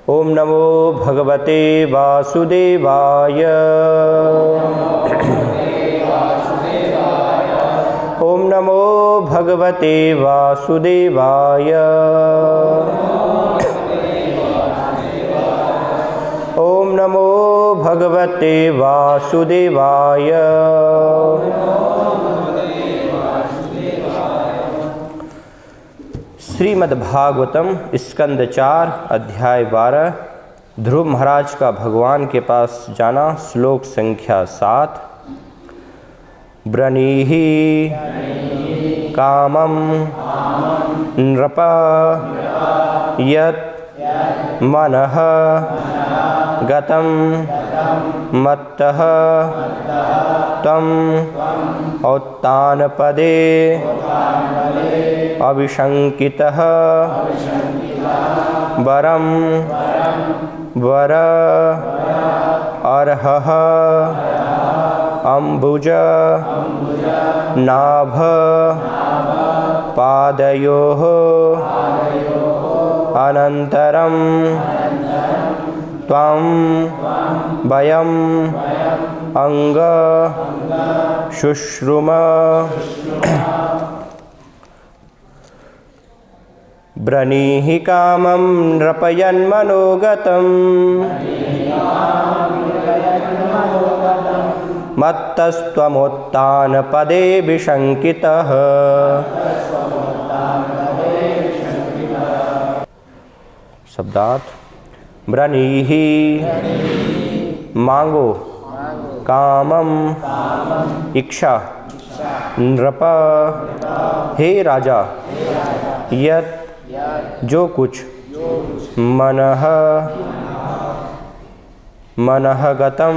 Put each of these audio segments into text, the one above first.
ओम नमो भगवते वासुदेवाय। ओम नमो भगवते वासुदेवाय। ओम नमो भगवते वासुदेवाय। श्रीमद्भागवतम स्कंद 4 अध्याय 12। ध्रुव महाराज का भगवान के पास जाना। श्लोक संख्या 7। ब्रनीहि कामं नृप यत् मनः गतं मत्तः तं उत्तानपदे अविशंकितः वरं वर अर्हः अम्बुज नाभ पादयोः अनन्तरं त्वं वयं अंग शुश्रुम। ब्रनीहि कामं नृपयन्मनोगतं मत्तस्त्वमुत्तानपदे विशंकितः। शब्दार्थ। ब्रनीहि मांगो, कामम इच्छा, नृप हे राजा, यत् जो कुछ, मनः मनः गतम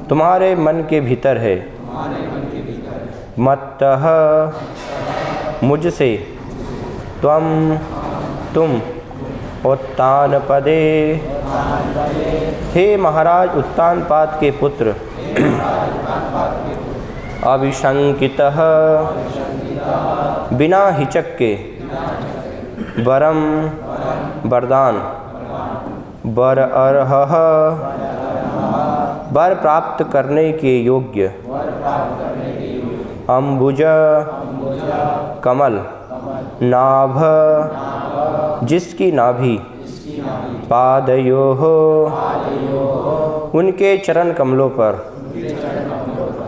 तुम्हारे मन के भीतर है, मत्तः मुझसे, त्वं तुम, उत्तानपदे हे महाराज उत्तानपाद के पुत्र, अविशंकितः बिना हिचक के, वरम वरदान, वर अर्हः वर प्राप्त करने के योग्य, अम्बुज कमल, नाभ जिसकी नाभि, पादयोः उनके चरण कमलों पर,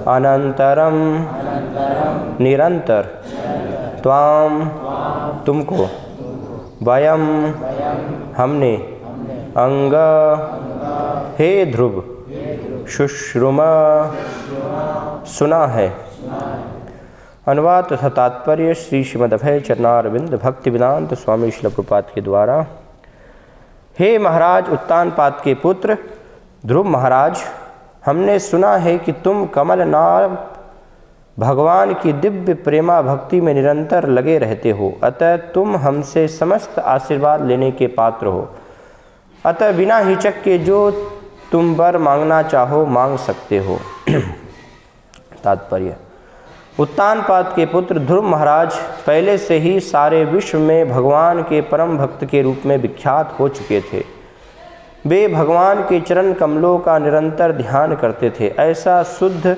अनंतरम निरंतर, त्वाम तुमको, वयम हमने, अंग हे ध्रुव, शुश्रुम सुना है। अनुवाद तथा तात्पर्य श्री श्रीमद्भय चरणारविंद भक्ति वेदांत स्वामी श्रील प्रभुपाद के द्वारा। हे महाराज उत्तानपाद के पुत्र ध्रुव महाराज, हमने सुना है कि तुम कमलनाभ भगवान की दिव्य प्रेमा भक्ति में निरंतर लगे रहते हो, अतः तुम हमसे समस्त आशीर्वाद लेने के पात्र हो। अतः बिना हिचक के जो तुम वर मांगना चाहो मांग सकते हो। तात्पर्य। उत्तानपाद के पुत्र ध्रुव महाराज पहले से ही सारे विश्व में भगवान के परम भक्त के रूप में विख्यात हो चुके थे। वे भगवान के चरण कमलों का निरंतर ध्यान करते थे। ऐसा शुद्ध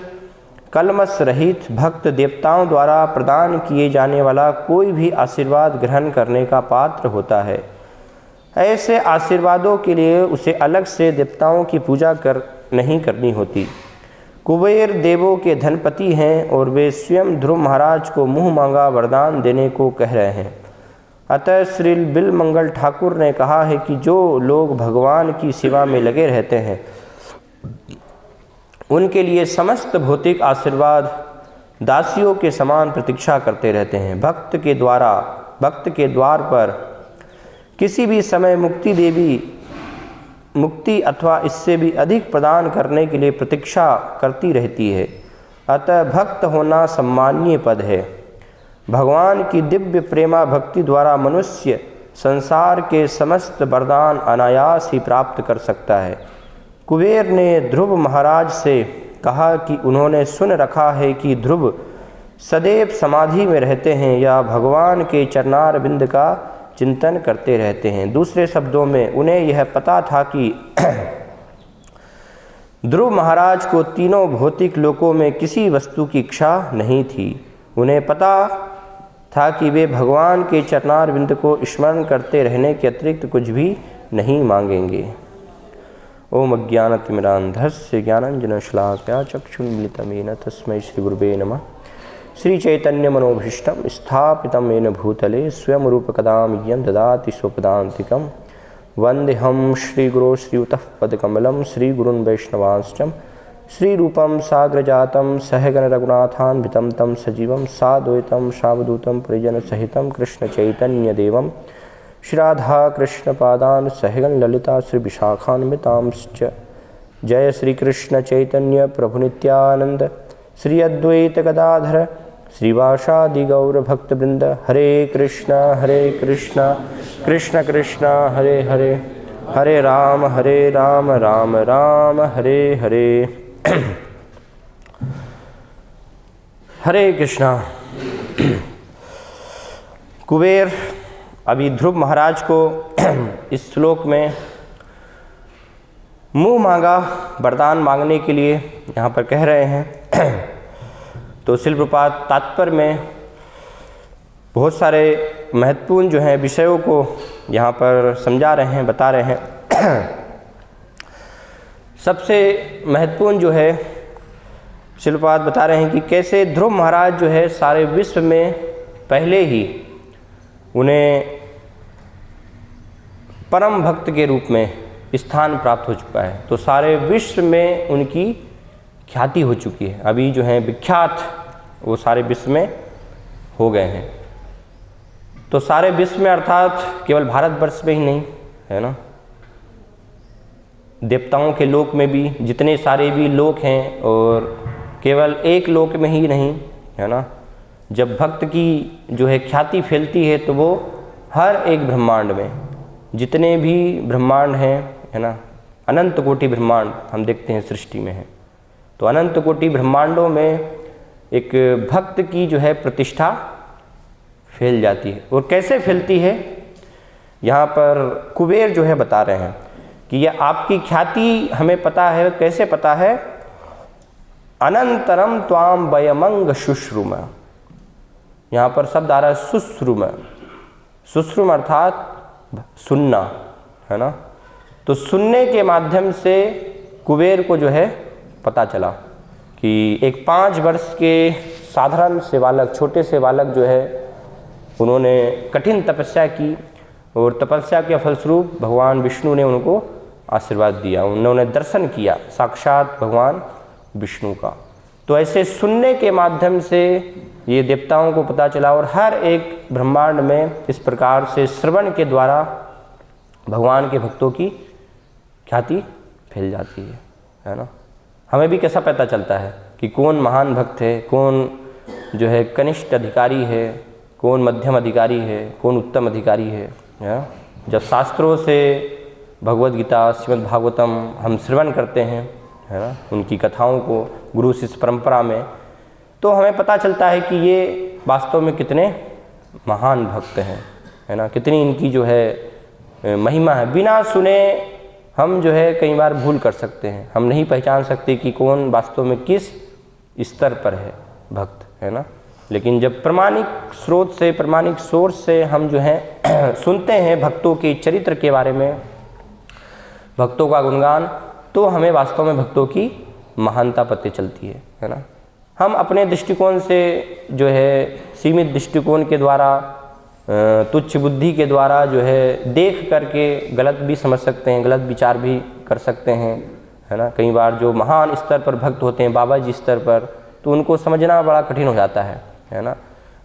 कलमश रहित भक्त देवताओं द्वारा प्रदान किए जाने वाला कोई भी आशीर्वाद ग्रहण करने का पात्र होता है। ऐसे आशीर्वादों के लिए उसे अलग से देवताओं की पूजा नहीं करनी होती। कुबेर देवों के धनपति हैं और वे स्वयं ध्रुव महाराज को मुँह मांगा वरदान देने को कह रहे हैं। अतः श्री बिलमंगल ठाकुर ने कहा है कि जो लोग भगवान की सेवा में लगे रहते हैं उनके लिए समस्त भौतिक आशीर्वाद दासियों के समान प्रतीक्षा करते रहते हैं। भक्त के द्वार पर किसी भी समय मुक्ति अथवा इससे भी अधिक प्रदान करने के लिए प्रतीक्षा करती रहती है। अतः भक्त होना सम्मानीय पद है। भगवान की दिव्य प्रेमा भक्ति द्वारा मनुष्य संसार के समस्त वरदान अनायास ही प्राप्त कर सकता है। कुबेर ने ध्रुव महाराज से कहा कि उन्होंने सुन रखा है कि ध्रुव सदैव समाधि में रहते हैं या भगवान के चरणारविंद का चिंतन करते रहते हैं। दूसरे शब्दों में उन्हें यह पता था कि ध्रुव महाराज को तीनों भौतिक लोकों में किसी वस्तु की इच्छा नहीं थी। उन्हें पता था कि वे भगवान के चरणारविंद को स्मरण करते रहने के अतिरिक्त कुछ भी नहीं मांगेंगे। ओम अज्ञानतिमिरान्धस्य ज्ञानाञ्जनशलाकया चक्षुन्मीलितं तस्मै श्रीगुरुवे नमः। श्रीचैतन्यमनोभीष्टं स्थापितं येन भूतले स्वयं रूपकदा मह्यं ददाति स्वपदान्तिकं। वन्देऽहं श्रीगुरो श्रीयुतः पदकमलं श्रीगुरुन् वैष्णवांश्च श्रीरूपं साग्रजातं सहगण रघुनाथान्वितं तं सजीवं साद्वैतं सावधूतं परिजनसहितं कृष्णचैतन्यदेवं श्रीराधा कृष्णपादान् सहगण ललिता श्रीविशाखान्वितांश्च। जय श्री कृष्ण चैतन्य प्रभु नित्यानंद श्री अद्वैत गदाधर श्रीवासादि गौर भक्तवृंद। हरे कृष्ण कृष्ण कृष्ण हरे हरे, हरे राम राम राम हरे हरे। हरे कृष्णा। कुबेर अभी ध्रुव महाराज को इस श्लोक में मुँह मांगा वरदान मांगने के लिए यहाँ पर कह रहे हैं। तो शिल प्रपात तात्पर्य में बहुत सारे महत्वपूर्ण जो हैं विषयों को यहाँ पर समझा रहे हैं, बता रहे हैं। सबसे महत्वपूर्ण जो है शिल प्रपात बता रहे हैं कि कैसे ध्रुव महाराज जो है सारे विश्व में पहले ही उन्हें परम भक्त के रूप में स्थान प्राप्त हो चुका है। तो सारे विश्व में उनकी ख्याति हो चुकी है। अभी जो है विख्यात वो सारे विश्व में हो गए हैं। तो सारे विश्व में अर्थात केवल भारतवर्ष में ही नहीं है ना, देवताओं के लोक में भी जितने सारे भी लोक हैं, और केवल एक लोक में ही नहीं है ना। जब भक्त की जो है ख्याति फैलती है तो वो हर एक ब्रह्मांड में जितने भी ब्रह्मांड हैं है ना, अनंत कोटि ब्रह्मांड हम देखते हैं सृष्टि में है। तो अनंत कोटि ब्रह्मांडों में एक भक्त की जो है प्रतिष्ठा फैल जाती है। और कैसे फैलती है यहाँ पर कुबेर जो है बता रहे हैं कि यह आपकी ख्याति हमें पता है। कैसे पता है? अनंतरम त्वाम वयमंग शुश्रुम। यहाँ पर शब्द आ रहा है शुश्रुम। शुश्रुम अर्थात सुनना है ना। तो सुनने के माध्यम से कुबेर को जो है पता चला कि एक 5 वर्ष के साधारण से बालक, छोटे से बालक जो है, उन्होंने कठिन तपस्या की और तपस्या के फलस्वरूप भगवान विष्णु ने उनको आशीर्वाद दिया। उन्होंने दर्शन किया साक्षात भगवान विष्णु का। तो ऐसे सुनने के माध्यम से ये देवताओं को पता चला, और हर एक ब्रह्मांड में इस प्रकार से श्रवण के द्वारा भगवान के भक्तों की ख्याति फैल जाती है ना। हमें भी कैसा पता चलता है कि कौन महान भक्त है, कौन जो है कनिष्ठ अधिकारी है, कौन मध्यम अधिकारी है, कौन उत्तम अधिकारी है ना? जब शास्त्रों से भगवद गीता, श्रीमद् भागवतम हम श्रवण करते हैं है ना, उनकी कथाओं को गुरु शिष्य परंपरा में, तो हमें पता चलता है कि ये वास्तव में कितने महान भक्त हैं है ना, कितनी इनकी जो है महिमा है। बिना सुने हम जो है कई बार भूल कर सकते हैं, हम नहीं पहचान सकते कि कौन वास्तव में किस स्तर पर है भक्त है ना। लेकिन जब प्रमाणिक स्रोत से, प्रमाणिक सोर्स से हम जो है सुनते हैं भक्तों के चरित्र के बारे में, भक्तों का गुणगान, तो हमें वास्तव में भक्तों की महानता पता चलती है ना। हम अपने दृष्टिकोण से जो है सीमित दृष्टिकोण के द्वारा, तुच्छ बुद्धि के द्वारा जो है देख करके गलत भी समझ सकते हैं, गलत विचार भी कर सकते हैं है ना। कई बार जो महान स्तर पर भक्त होते हैं, बाबा जी स्तर पर, तो उनको समझना बड़ा कठिन हो जाता है ना।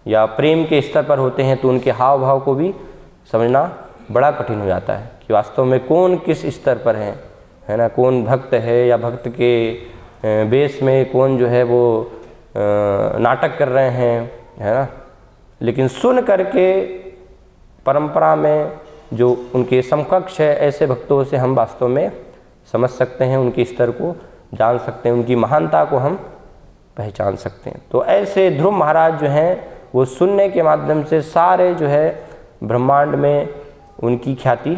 या प्रेम के स्तर पर होते हैं तो उनके हाव भाव को भी समझना बड़ा कठिन हो जाता है कि वास्तव में कौन किस स्तर पर है ना, कौन भक्त है या भक्त के बेस में कौन जो है वो नाटक कर रहे हैं है ना। लेकिन सुन करके परंपरा में जो उनके समकक्ष है, ऐसे भक्तों से हम वास्तव में समझ सकते हैं, उनके स्तर को जान सकते हैं, उनकी महानता को हम पहचान सकते हैं। तो ऐसे ध्रुव महाराज जो हैं वो सुनने के माध्यम से सारे जो है ब्रह्मांड में उनकी ख्याति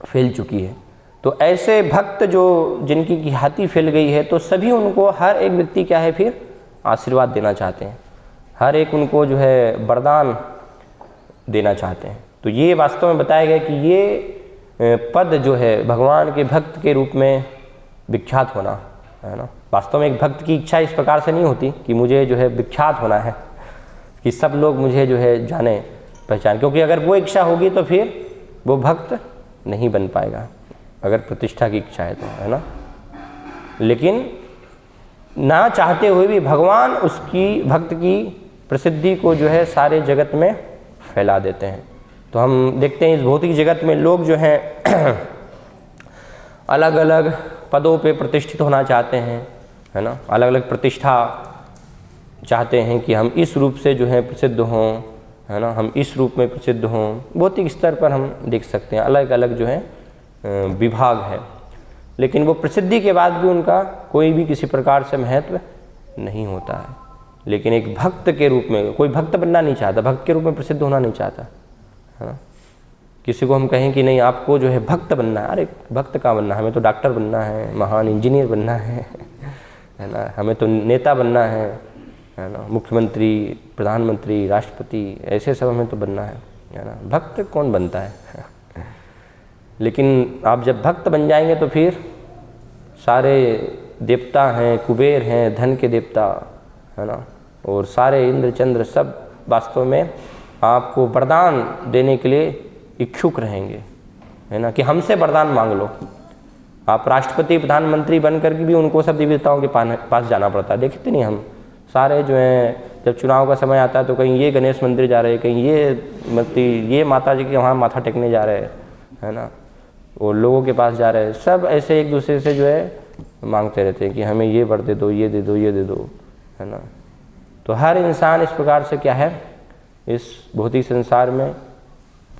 फैल चुकी है। तो ऐसे भक्त जो जिनकी ख्याति फैल गई है, तो सभी उनको, हर एक व्यक्ति क्या है फिर आशीर्वाद देना चाहते हैं, हर एक उनको जो है वरदान देना चाहते हैं। तो ये वास्तव में बताया गया कि ये पद जो है भगवान के भक्त के रूप में विख्यात होना, है ना। वास्तव में एक भक्त की इच्छा इस प्रकार से नहीं होती कि मुझे जो है विख्यात होना है, कि सब लोग मुझे जो है जाने पहचान, क्योंकि अगर वो इच्छा होगी तो फिर वो भक्त नहीं बन पाएगा, अगर प्रतिष्ठा की इच्छा है तो, है ना। लेकिन ना चाहते हुए भी भगवान उसकी भक्त की प्रसिद्धि को जो है सारे जगत में फैला देते हैं। तो हम देखते हैं इस भौतिक जगत में लोग जो हैं अलग अलग पदों पे प्रतिष्ठित होना चाहते हैं, है ना, अलग अलग प्रतिष्ठा चाहते हैं कि हम इस रूप से जो है प्रसिद्ध हों, है ना, हम इस रूप में प्रसिद्ध हों। भौतिक स्तर पर हम देख सकते हैं अलग अलग जो है विभाग है, लेकिन वो प्रसिद्धि के बाद भी उनका कोई भी किसी प्रकार से महत्व नहीं होता है। लेकिन एक भक्त के रूप में कोई भक्त बनना नहीं चाहता, भक्त के रूप में प्रसिद्ध होना नहीं चाहता, है ना। किसी को हम कहें कि नहीं आपको जो है भक्त बनना है, अरे भक्त का बनना है, हमें तो डॉक्टर बनना है, महान इंजीनियर बनना है ना, हमें तो नेता बनना है ना, मुख्यमंत्री, प्रधानमंत्री, राष्ट्रपति, ऐसे सब हमें तो बनना है ना। भक्त कौन बनता है लेकिन आप जब भक्त बन जाएंगे तो फिर सारे देवता हैं, कुबेर हैं, धन के देवता, है ना, और सारे इंद्र चंद्र सब वास्तव में आपको वरदान देने के लिए इच्छुक रहेंगे, है ना, कि हमसे वरदान मांग लो। आप राष्ट्रपति, प्रधानमंत्री बन करके भी उनको सब देवताओं के पास जाना पड़ता है। देखते नहीं हम सारे जो हैं, जब चुनाव का समय आता है तो कहीं ये गणेश मंदिर जा रहे हैं, कहीं ये माता जी के वहाँ माथा टेकने जा रहे हैं, है ना, और लोगों के पास जा रहे हैं। सब ऐसे एक दूसरे से जो है मांगते रहते हैं कि हमें ये वर दे दो, ये दे दो, ये दे दो, है ना। तो हर इंसान इस प्रकार से क्या है, इस भौतिक संसार में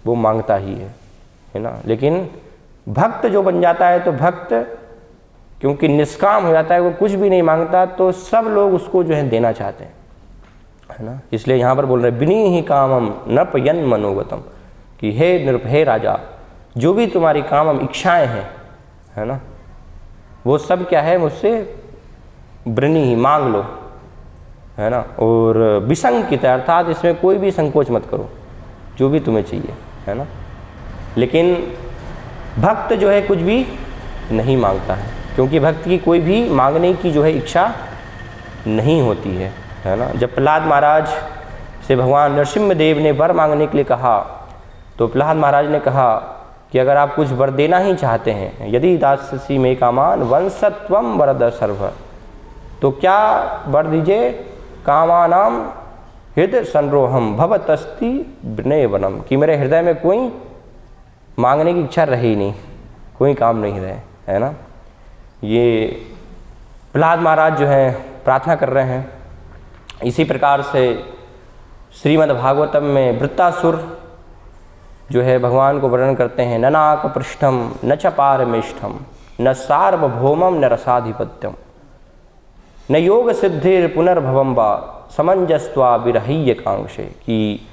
वो मांगता ही है ना। लेकिन भक्त जो बन जाता है, तो भक्त क्योंकि निष्काम हो जाता है, वो कुछ भी नहीं मांगता, तो सब लोग उसको जो है देना चाहते हैं, है ना। इसलिए यहाँ पर बोल रहे बिनी ही कामम नृपयन मनोगतम, कि हे नृप, हे राजा, जो भी तुम्हारी कामम इच्छाएं हैं, है ना, वो सब क्या है मुझसे ब्रनी ही मांग लो, है ना। और विसंकित अर्थात इसमें कोई भी संकोच मत करो, जो भी तुम्हें चाहिए, है ना। लेकिन भक्त जो है कुछ भी नहीं मांगता है, क्योंकि भक्त की कोई भी मांगने की जो है इच्छा नहीं होती है ना। जब प्रहलाद महाराज से भगवान नरसिम्हदेव ने वर मांगने के लिए कहा, तो प्रहलाद महाराज ने कहा कि अगर आप कुछ वर देना ही चाहते हैं, यदि दास्यसि मे कामान वंशत्वम वरद सर्व, तो क्या वर दीजिए, कामानाम हृदय संरोहम भवतस्ति विनय वनम, कि मेरे हृदय में कोई मांगने की इच्छा रही नहीं, कोई काम नहीं रहे, है ना। ये प्रहलाद महाराज जो है प्रार्थना कर रहे हैं। इसी प्रकार से श्रीमद् भागवतम में वृत्तासुर जो है भगवान को वर्णन करते हैं, न नाक पृष्ठम न च पारमेष्ठम न सार्वभौमम न रसाधिपत्यम न योग सिद्धिर पुनर्भवम वा समंजस्वा विरह्य कांक्षे, कि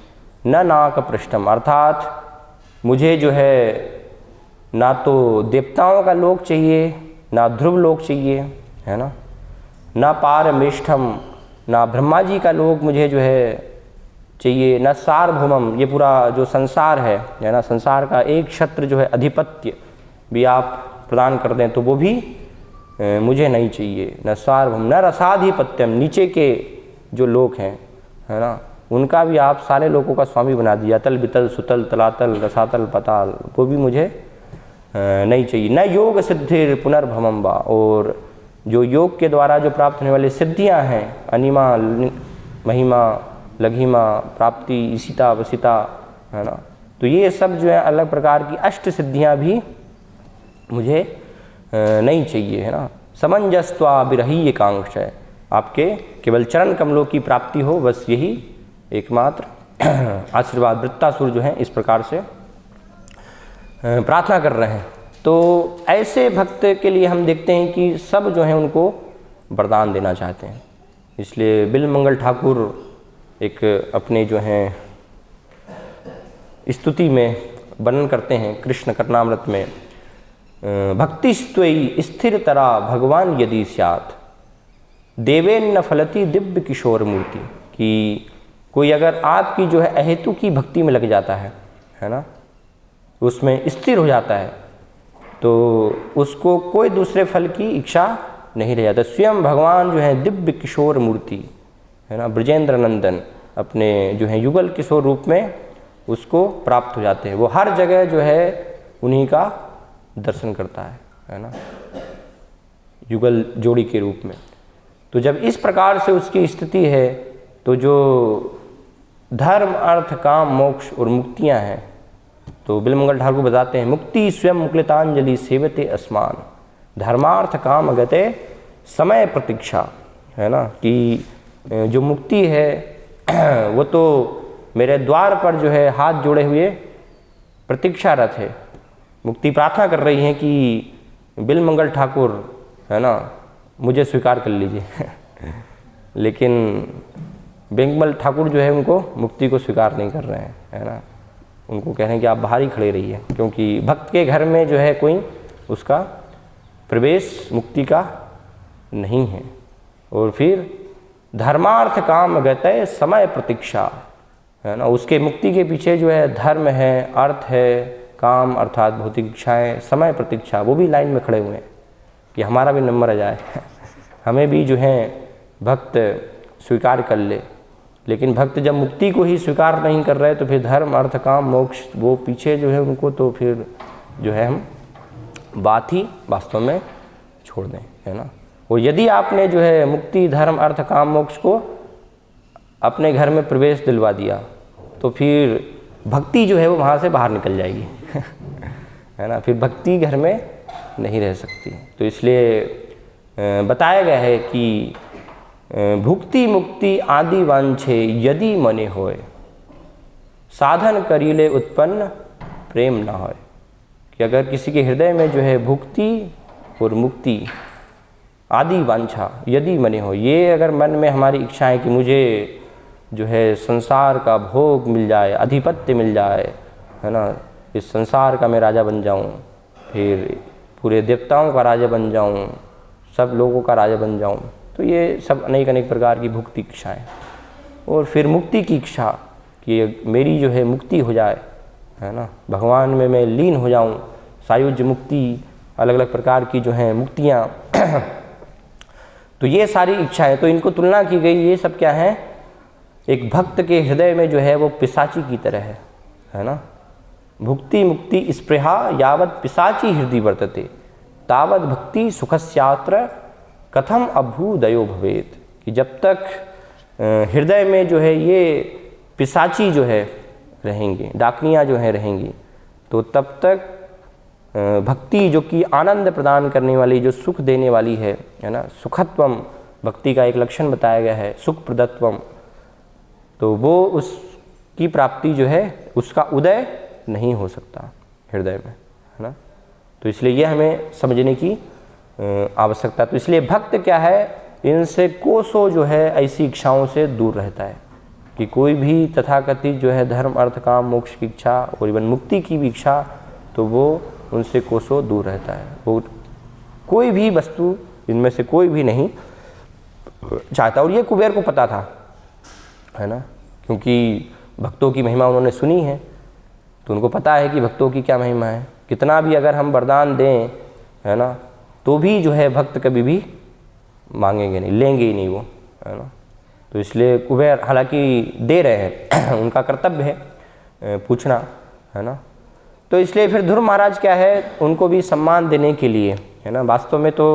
न नाक पृष्ठम अर्थात मुझे जो है ना तो देवताओं का लोक चाहिए, ना ध्रुव लोक चाहिए, है ना, ना पारमेष्ठम, ना ब्रह्मा जी का लोक मुझे जो है चाहिए, न सार्वभौमम, ये पूरा जो संसार है ना, संसार का एक छत्र जो है अधिपत्य भी आप प्रदान कर दें तो वो भी मुझे नहीं चाहिए, न सार्वभौम न रसाधिपत्यम, नीचे के जो लोग हैं, है ना, उनका भी आप सारे लोगों का स्वामी बना दिया, तल बितल सुतल तलातल रसातल पताल, वो भी मुझे नहीं चाहिए। न योग सिद्धिर पुनर्भवम वा, और जो योग के द्वारा जो प्राप्त होने वाली सिद्धियां हैं, अनिमा महिमा लघिमा प्राप्ति ईशिता वसिता, है ना, तो ये सब जो है अलग प्रकार की अष्ट सिद्धियां भी मुझे नहीं चाहिए, है ना। समंजस्वा विरह्य कांक्षय, आपके केवल चरण कमलों की प्राप्ति हो, बस यही एकमात्र आशीर्वाद। वृत्तासुर जो है इस प्रकार से प्रार्थना कर रहे हैं। तो ऐसे भक्त के लिए हम देखते हैं कि सब जो है उनको वरदान देना चाहते हैं। इसलिए बिलमंगल ठाकुर एक अपने जो हैं स्तुति में वर्णन करते हैं कृष्ण कर्णामृत में, भक्तिस्त्वयि स्थिरतरा भगवान यदि स्यात् देवेन्न फलति दिव्य किशोर मूर्ति, कि कोई अगर आपकी जो है अहेतु की भक्ति में लग जाता है ना, उसमें स्थिर हो जाता है, तो उसको कोई दूसरे फल की इच्छा नहीं रह जाता। स्वयं भगवान जो है दिव्य किशोर मूर्ति है ना, ब्रजेंद्र नंदन अपने जो है युगल किशोर रूप में उसको प्राप्त हो जाते हैं। वो हर जगह जो है उन्हीं का दर्शन करता है ना, युगल जोड़ी के रूप में। तो जब इस प्रकार से उसकी स्थिति है, तो जो धर्म अर्थ काम मोक्ष और मुक्तियां हैं, तो बिलमंगल ठाकुर बताते हैं, मुक्ति स्वयं मुक्लितांजलि सेवते अस्मान धर्मार्थ काम गते समय प्रतीक्षा, है ना, कि जो मुक्ति है वो तो मेरे द्वार पर जो है हाथ जोड़े हुए प्रतीक्षारत है, मुक्ति प्रार्थना कर रही हैं कि बिलमंगल ठाकुर है ना मुझे स्वीकार कर लीजिए लेकिन बिलमंगल ठाकुर जो है उनको मुक्ति को स्वीकार नहीं कर रहे हैं, है ना, उनको कह रहे हैं कि आप बाहर ही खड़े रहिए, क्योंकि भक्त के घर में जो है कोई उसका प्रवेश मुक्ति का नहीं है। और फिर धर्मार्थ काम गते समय प्रतीक्षा, है ना, उसके मुक्ति के पीछे जो है धर्म है, अर्थ है, काम अर्थात भौतिक इच्छाएं, समय प्रतीक्षा, वो भी लाइन में खड़े हुए हैं कि हमारा भी नंबर आ जाए हमें भी जो है भक्त स्वीकार कर ले। लेकिन भक्त जब मुक्ति को ही स्वीकार नहीं कर रहे, तो फिर धर्म अर्थ काम मोक्ष वो पीछे जो है उनको, तो फिर जो है हम बात ही वास्तव में छोड़ दें, है ना। और यदि आपने जो है मुक्ति धर्म अर्थ काम मोक्ष को अपने घर में प्रवेश दिलवा दिया, तो फिर भक्ति जो है वो वहाँ से बाहर निकल जाएगी है ना, फिर भक्ति घर में नहीं रह सकती। तो इसलिए बताया गया है कि भुक्ति मुक्ति आदि वांछे यदि मने होए साधन करीले उत्पन्न प्रेम ना होए, कि अगर किसी के हृदय में जो है भुक्ति और मुक्ति आदि वांछा यदि मने हो, ये अगर मन में हमारी इच्छा है कि मुझे जो है संसार का भोग मिल जाए, अधिपत्य मिल जाए, है ना, इस संसार का मैं राजा बन जाऊं, फिर पूरे देवताओं का राजा बन जाऊं, सब लोगों का राजा बन जाऊं, तो ये सब अनेक अनेक प्रकार की भुक्ति इच्छाएँ। और फिर मुक्ति की इच्छा कि मेरी जो है मुक्ति हो जाए, है ना, भगवान में मैं लीन हो जाऊं, सायुज्य मुक्ति, अलग अलग प्रकार की जो हैं मुक्तियाँ तो ये सारी इच्छाएं, तो इनको तुलना की गई, ये सब क्या है, एक भक्त के हृदय में जो है वो पिशाची की तरह है ना। भुक्ति मुक्ति स्पृहा यावत पिशाची हृदय वर्तते तावत भक्ति सुखस्यात्र कथम अभ्युदयो भवेत, कि जब तक हृदय में जो है ये पिशाची जो है रहेंगे, डाकनियाँ जो हैं रहेंगी, तो तब तक भक्ति जो कि आनंद प्रदान करने वाली, जो सुख देने वाली है ना, सुखत्वम भक्ति का एक लक्षण बताया गया है, सुख प्रदत्वम, तो वो उसकी प्राप्ति जो है उसका उदय नहीं हो सकता हृदय में, है ना। तो इसलिए ये हमें समझने की आवश्यकता। तो इसलिए भक्त क्या है, इनसे कोसों जो है ऐसी इच्छाओं से दूर रहता है, कि कोई भी तथाकथित जो है धर्म अर्थ काम मोक्ष की इच्छा और इवन मुक्ति की भी इच्छा, तो वो उनसे कोसों दूर रहता है। वो कोई भी वस्तु इनमें से कोई भी नहीं चाहता। और ये कुबेर को पता था, है ना, क्योंकि भक्तों की महिमा उन्होंने सुनी है, तो उनको पता है कि भक्तों की क्या महिमा है। कितना भी अगर हम वरदान दें, है ना, तो भी जो है भक्त कभी भी मांगेंगे नहीं, लेंगे ही नहीं वो, है ना। तो इसलिए कुबेर हालांकि दे रहे हैं उनका कर्तव्य है पूछना, है ना। तो इसलिए फिर ध्रुव महाराज क्या है, उनको भी सम्मान देने के लिए, है ना, वास्तव में तो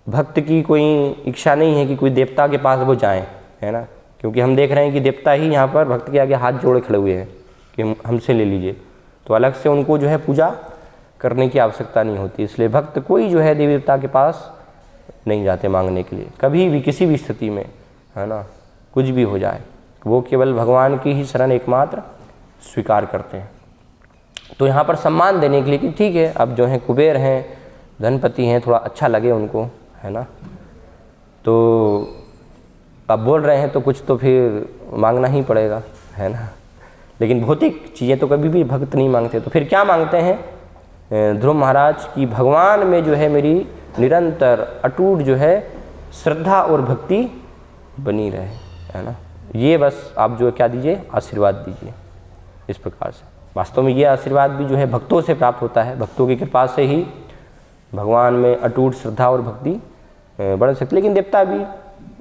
भक्त की कोई इच्छा नहीं है कि कोई देवता के पास वो जाएं, है ना, क्योंकि हम देख रहे हैं कि देवता ही यहाँ पर भक्त के आगे हाथ जोड़े खड़े हुए हैं कि हमसे ले लीजिए, तो अलग से उनको जो है पूजा करने की आवश्यकता नहीं होती। इसलिए भक्त कोई जो है देवी देवता के पास नहीं जाते मांगने के लिए, कभी भी किसी भी स्थिति में, है ना, कुछ भी हो जाए, वो केवल भगवान की ही शरण एकमात्र स्वीकार करते हैं। तो यहाँ पर सम्मान देने के लिए कि ठीक है, अब जो है कुबेर हैं, धनपति हैं, थोड़ा अच्छा लगे उनको, है ना, तो अब बोल रहे हैं तो कुछ तो फिर मांगना ही पड़ेगा, है ना। लेकिन भौतिक चीज़ें तो कभी भी भक्त नहीं मांगते। तो फिर क्या मांगते हैं ध्रुव महाराज कि भगवान में जो है मेरी निरंतर अटूट जो है श्रद्धा और भक्ति बनी रहे, है ना। ये बस आप जो क्या दीजिए, आशीर्वाद दीजिए इस प्रकार से। वास्तव में ये आशीर्वाद भी जो है भक्तों से प्राप्त होता है, भक्तों की कृपा से ही भगवान में अटूट श्रद्धा और भक्ति बढ़ सकती। लेकिन देवता भी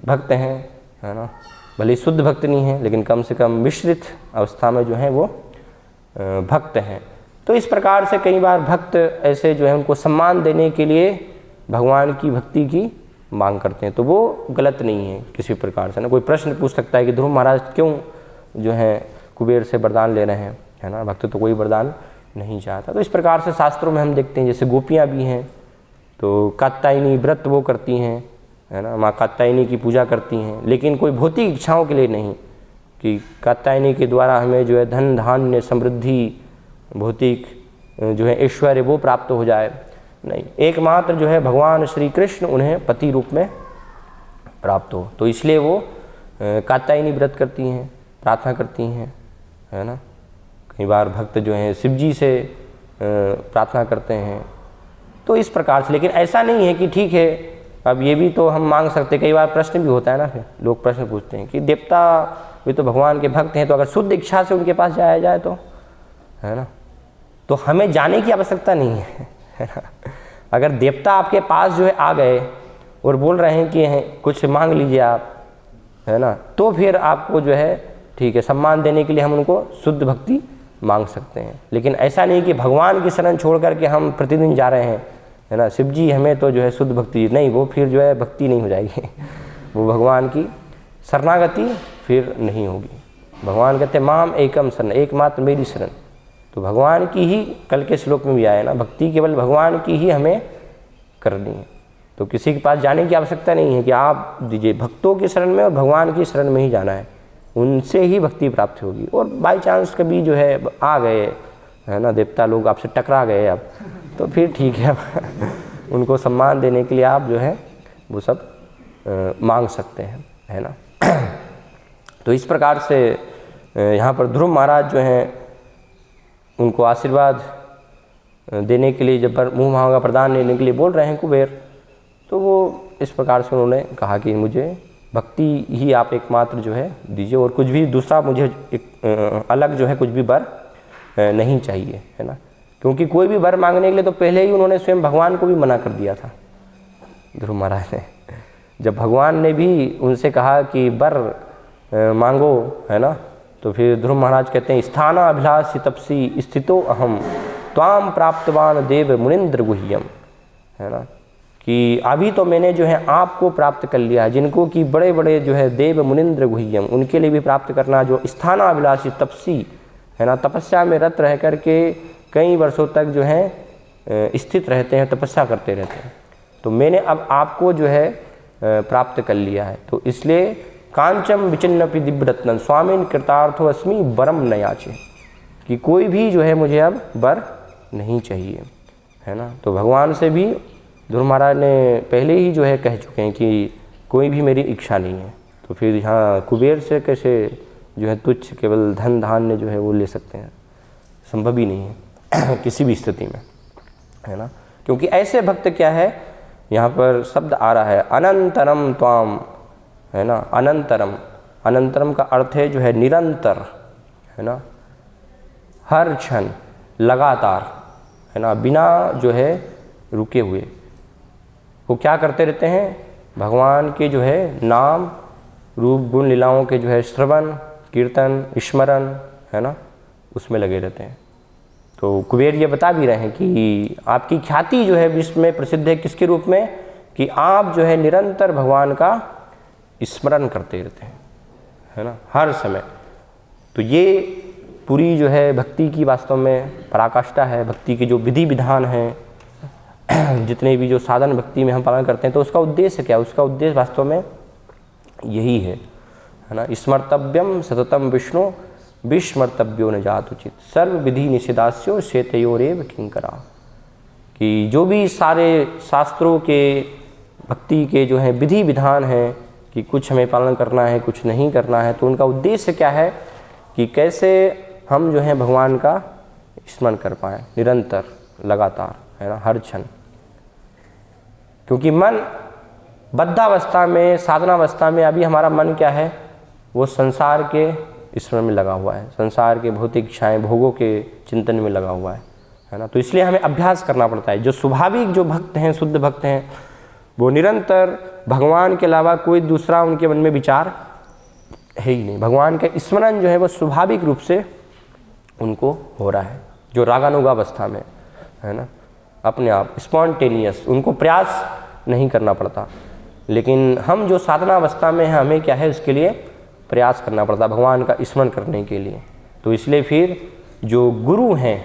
भक्त हैं, है ना, भले शुद्ध भक्त नहीं है लेकिन कम से कम मिश्रित अवस्था में जो है वो भक्त हैं। तो इस प्रकार से कई बार भक्त ऐसे जो है उनको सम्मान देने के लिए भगवान की भक्ति की मांग करते हैं, तो वो गलत नहीं है किसी प्रकार से ना। कोई प्रश्न पूछ सकता है कि ध्रुव महाराज क्यों जो है कुबेर से वरदान ले रहे हैं, है ना, भक्त तो कोई वरदान नहीं चाहता। तो इस प्रकार से शास्त्रों में हम देखते हैं, जैसे गोपियाँ भी हैं तो कात्यायनी व्रत वो करती हैं, है ना, माँ कात्यायनी की पूजा करती हैं, लेकिन कोई भौतिक इच्छाओं के लिए नहीं कि कात्यायनी के द्वारा हमें जो है धन धान्य समृद्धि भौतिक जो है ऐश्वर्य वो प्राप्त हो जाए, नहीं, एकमात्र जो है भगवान श्री कृष्ण उन्हें पति रूप में प्राप्त हो। तो इसलिए वो कात्यायनी व्रत करती हैं, प्रार्थना करती हैं, है ना। कई बार भक्त जो हैं शिव जी से प्रार्थना करते हैं। तो इस प्रकार से, लेकिन ऐसा नहीं है कि ठीक है अब ये भी तो हम मांग सकते। कई बार प्रश्न भी होता है ना, फिर लोग प्रश्न पूछते हैं कि देवता वे तो भगवान के भक्त हैं, तो अगर शुद्ध इच्छा से उनके पास जाया जाए तो, है ना, तो हमें जाने की आवश्यकता नहीं है ना। अगर देवता आपके पास जो है आ गए और बोल रहे हैं कि कुछ मांग लीजिए आप, है ना, तो फिर आपको जो है ठीक है सम्मान देने के लिए हम उनको शुद्ध भक्ति मांग सकते हैं। लेकिन ऐसा नहीं कि भगवान की शरण छोड़ करके हम प्रतिदिन जा रहे हैं, है ना, शिव जी हमें तो जो है शुद्ध भक्ति, नहीं, वो फिर जो है भक्ति नहीं हो जाएगी वो भगवान की शरणागति फिर नहीं होगी। भगवान कहते माम एकम शरण, एकमात्र मेरी शरण। तो भगवान की ही, कल के श्लोक में भी आया ना, भक्ति केवल भगवान की ही हमें करनी है। तो किसी के पास जाने की आवश्यकता नहीं है कि आप दीजिए, भक्तों की शरण में और भगवान की शरण में ही जाना है, उनसे ही भक्ति प्राप्त होगी। और बाई चांस कभी जो है आ गए, है ना, देवता लोग आपसे टकरा गए अब, तो फिर ठीक है उनको सम्मान देने के लिए आप जो है वो सब मांग सकते हैं, है ना। तो इस प्रकार से यहाँ पर ध्रुव महाराज जो हैं उनको आशीर्वाद देने के लिए, जब मुँह मांगा प्रदान लेने के लिए बोल रहे हैं कुबेर, तो वो इस प्रकार से उन्होंने कहा कि मुझे भक्ति ही आप एकमात्र जो है दीजिए, और कुछ भी दूसरा मुझे एक अलग जो है कुछ भी वर नहीं चाहिए, है ना। क्योंकि कोई भी वर मांगने के लिए तो पहले ही उन्होंने स्वयं भगवान को भी मना कर दिया था ध्रुव महाराज ने। जब भगवान ने भी उनसे कहा कि वर मांगो, है ना, तो फिर ध्रुव महाराज कहते हैं स्थानाभिलाषी तपसी स्थितो अहम त्वाम प्राप्तवान देव मुनिंद्र गुह्यम, है ना, कि अभी तो मैंने जो है आपको प्राप्त कर लिया है, जिनको कि बड़े बड़े जो है देव मुनिंद्र गुह्यम, उनके लिए भी प्राप्त करना, जो स्थानाभिलाषी तपसी, है ना, तपस्या में रत रह करके कई वर्षों तक जो है स्थित रहते हैं, तपस्या करते रहते हैं, तो मैंने अब आपको जो है प्राप्त कर लिया है। तो इसलिए कांचम विचिन्नपि दिव्यरत्न स्वामीन कृतार्थो अस्मि वरम न याचे, कि कोई भी जो है मुझे अब वर नहीं चाहिए, है ना। तो भगवान से भी ध्रुव महाराज ने पहले ही जो है कह चुके हैं कि कोई भी मेरी इच्छा नहीं है। तो फिर यहाँ कुबेर से कैसे जो है तुच्छ केवल धन धान्य जो है वो ले सकते हैं, संभव ही नहीं है किसी भी स्थिति में, है ना। क्योंकि ऐसे भक्त क्या है, यहाँ पर शब्द आ रहा है अनंतरम त्वाम, है ना, अनंतरम, अनंतरम का अर्थ है जो है निरंतर, है ना, हर क्षण, लगातार, है ना, बिना जो है रुके हुए वो क्या करते रहते हैं, भगवान के जो है नाम रूप गुण लीलाओं के जो है श्रवण कीर्तन स्मरण, है ना, उसमें लगे रहते हैं। तो कुबेर ये बता भी रहे हैं कि आपकी ख्याति जो है विश्व में प्रसिद्ध है किसके रूप में, कि आप जो है निरंतर भगवान का स्मरण करते रहते हैं, है ना, हर समय। तो ये पूरी जो है भक्ति की वास्तव में पराकाष्ठा है। भक्ति के जो विधि विधान हैं, जितने भी जो साधन भक्ति में हम पालन करते हैं, तो उसका उद्देश्य क्या है, उसका उद्देश्य वास्तव में यही है ना, स्मर्तव्यम सततम विष्णु विस्मर्तव्यो न जात उचित सर्व विधि निषेधास्यो शेतयोरेव किंकरा, कि जो भी सारे शास्त्रों के भक्ति के जो हैं विधि विधान हैं कि कुछ हमें पालन करना है कुछ नहीं करना है, तो उनका उद्देश्य क्या है कि कैसे हम जो है भगवान का स्मरण कर पाएँ निरंतर, लगातार, है ना, हर क्षण। क्योंकि मन बद्धावस्था में, साधनावस्था में अभी हमारा मन क्या है, वो संसार के स्मरण में लगा हुआ है, संसार के भौतिक इच्छाएँ, भोगों के चिंतन में लगा हुआ है ना। तो इसलिए हमें अभ्यास करना पड़ता है। जो स्वाभाविक जो भक्त हैं, शुद्ध भक्त हैं, वो निरंतर भगवान के अलावा कोई दूसरा उनके मन में विचार है ही नहीं। भगवान का स्मरण जो है वो स्वाभाविक रूप से उनको हो रहा है, जो रागानुगावस्था में, है ना, अपने आप स्पॉन्टेनियस, उनको प्रयास नहीं करना पड़ता। लेकिन हम जो साधनावस्था में हैं, हमें क्या है, उसके लिए प्रयास करना पड़ता भगवान का स्मरण करने के लिए। तो इसलिए फिर जो गुरु हैं,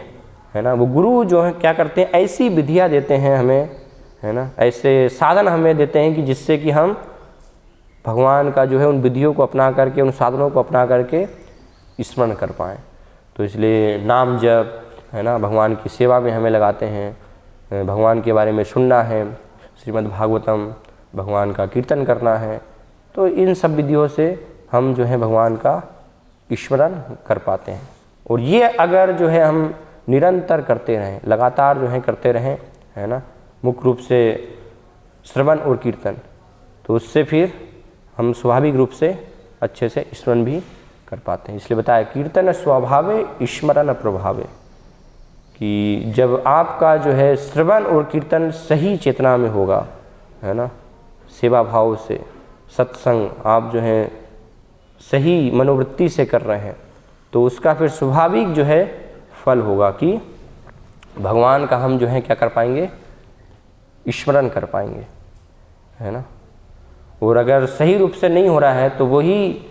है ना, वो गुरु जो है क्या करते हैं, ऐसी विधियाँ देते हैं हमें, है ना, ऐसे साधन हमें देते हैं कि जिससे कि हम भगवान का जो है उन विधियों को अपना करके, उन साधनों को अपना करके स्मरण कर पाएँ। तो इसलिए नाम जप, है ना, भगवान की सेवा में हमें लगाते हैं, भगवान के बारे में सुनना है, श्रीमद् भागवतम, भगवान का कीर्तन करना है। तो इन सब विधियों से हम जो है भगवान का स्मरण कर पाते हैं। और ये अगर जो है हम निरंतर करते रहें, लगातार जो है करते रहें, है ना, मुख्य रूप से श्रवण और कीर्तन, तो उससे फिर हम स्वाभाविक रूप से अच्छे से स्मरण भी कर पाते हैं। इसलिए बताया कीर्तन स्वभावे स्मरण प्रभावे, कि जब आपका जो है श्रवण और कीर्तन सही चेतना में होगा, है ना, सेवा भाव से, सत्संग आप जो है सही मनोवृत्ति से कर रहे हैं, तो उसका फिर स्वाभाविक जो है फल होगा कि भगवान का हम जो है क्या कर पाएंगे, स्मरण कर पाएंगे, है ना। और अगर सही रूप से नहीं हो रहा है तो वही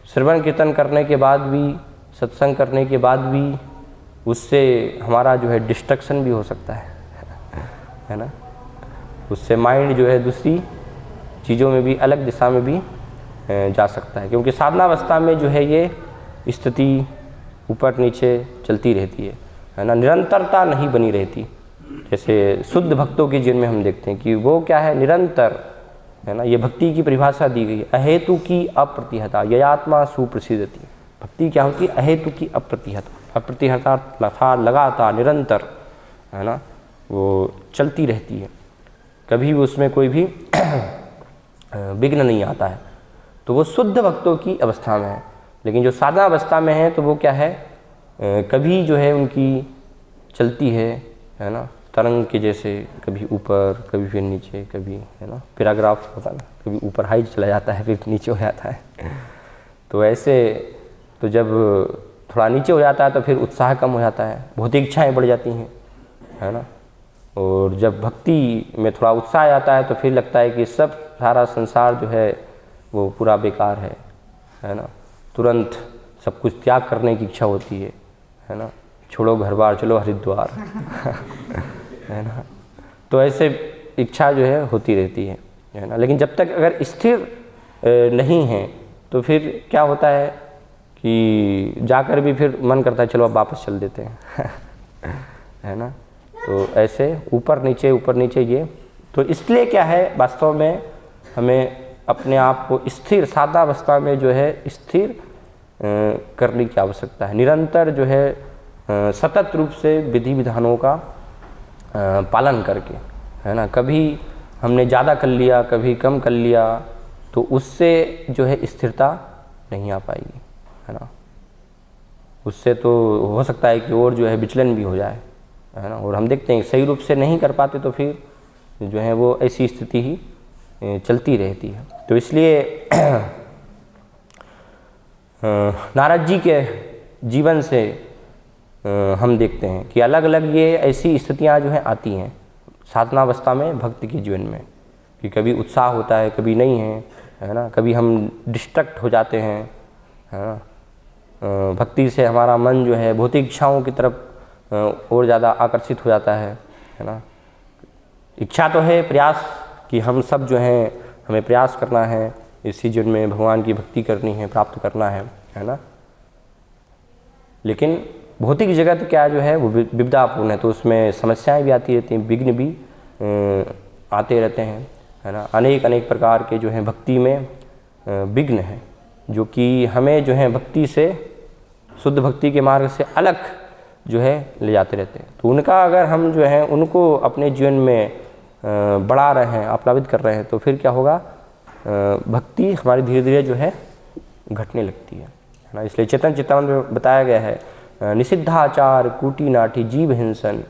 श्रवण कीर्तन करने के बाद भी, सत्संग करने के बाद भी, उससे हमारा जो है डिस्ट्रक्शन भी हो सकता है ना। उससे माइंड जो है दूसरी चीज़ों में भी, अलग दिशा में भी जा सकता है। क्योंकि साधनावस्था में जो है ये स्थिति ऊपर नीचे चलती रहती है ना, निरंतरता नहीं बनी रहती। जैसे शुद्ध भक्तों के जीवन में हम देखते हैं कि वो क्या है, निरंतर, है ना। ये भक्ति की परिभाषा दी गई है, अहेतु की अप्रतिहता ययात्मा सुप्रसिद्धति। भक्ति क्या होती है, अहेतु की अप्रतिहता, अप्रतिहता अर्थात लगातार, निरंतर, है ना, वो चलती रहती है, कभी भी उसमें कोई भी विघ्न नहीं आता है। तो वो शुद्ध भक्तों की अवस्था में है। लेकिन जो साधना अवस्था में है तो वो क्या है, कभी जो है उनकी चलती है ना, तरंग के जैसे, कभी ऊपर, कभी फिर नीचे, कभी, है ना, पैराग्राफ होता है ना, कभी ऊपर हाई चला जाता है, फिर नीचे हो जाता है। तो ऐसे, तो जब थोड़ा नीचे हो जाता है तो फिर उत्साह कम हो जाता है, भौतिक इच्छाएँ बढ़ जाती हैं, है ना। और जब भक्ति में थोड़ा उत्साह आता है तो फिर लगता है कि सब सारा संसार जो है वो पूरा बेकार है ना। तुरंत सब कुछ त्याग करने की इच्छा होती है ना, छोड़ो घर बार चलो हरिद्वार है ना। तो ऐसे इच्छा जो है होती रहती है ना। लेकिन जब तक अगर स्थिर नहीं है तो फिर क्या होता है कि जाकर भी फिर मन करता है चलो अब वापस चल देते हैं है ना। तो ऐसे ऊपर नीचे ये, तो इसलिए क्या है, वास्तव में हमें अपने आप को स्थिर साधनावस्था में जो है स्थिर करने की आवश्यकता है। निरंतर जो है सतत रूप से विधि विधानों का पालन करके, है ना। कभी हमने ज़्यादा कर लिया, कभी कम कर लिया, तो उससे जो है स्थिरता नहीं आ पाएगी, है ना। उससे तो हो सकता है कि और जो है विचलन भी हो जाए, है ना। और हम देखते हैं सही रूप से नहीं कर पाते तो फिर जो है वो ऐसी स्थिति ही चलती रहती है। तो इसलिए नारद जी के जीवन से हम देखते हैं कि अलग अलग ये ऐसी स्थितियाँ जो हैं आती हैं साधनावस्था में भक्त के जीवन में, कि कभी उत्साह होता है, कभी नहीं है ना। कभी हम डिस्ट्रैक्ट हो जाते हैं, है ना। भक्ति से हमारा मन जो है भौतिक इच्छाओं की तरफ और ज़्यादा आकर्षित हो जाता है ना। इच्छा तो है, प्रयास कि हम सब जो हैं हमें प्रयास करना है, इसी जीवन में भगवान की भक्ति करनी है, प्राप्त करना है ना। लेकिन भौतिक जगत क्या जो है वो विपदापूर्ण है, तो उसमें समस्याएं भी आती रहती हैं, विघ्न भी आते रहते हैं, है ना। अनेक प्रकार के जो है भक्ति में विघ्न हैं, जो कि हमें जो है भक्ति से शुद्ध भक्ति के मार्ग से अलग जो है ले जाते रहते हैं। तो उनका अगर हम जो है उनको अपने जीवन में बढ़ा रहे हैं, आप्लावित कर रहे हैं, तो फिर क्या होगा, भक्ति हमारी धीरे धीरे जो है घटने लगती है ना। इसलिए चेतन चित्तामृत में बताया गया है, निषिद्धाचार कूटी नाठी जीव हिंसन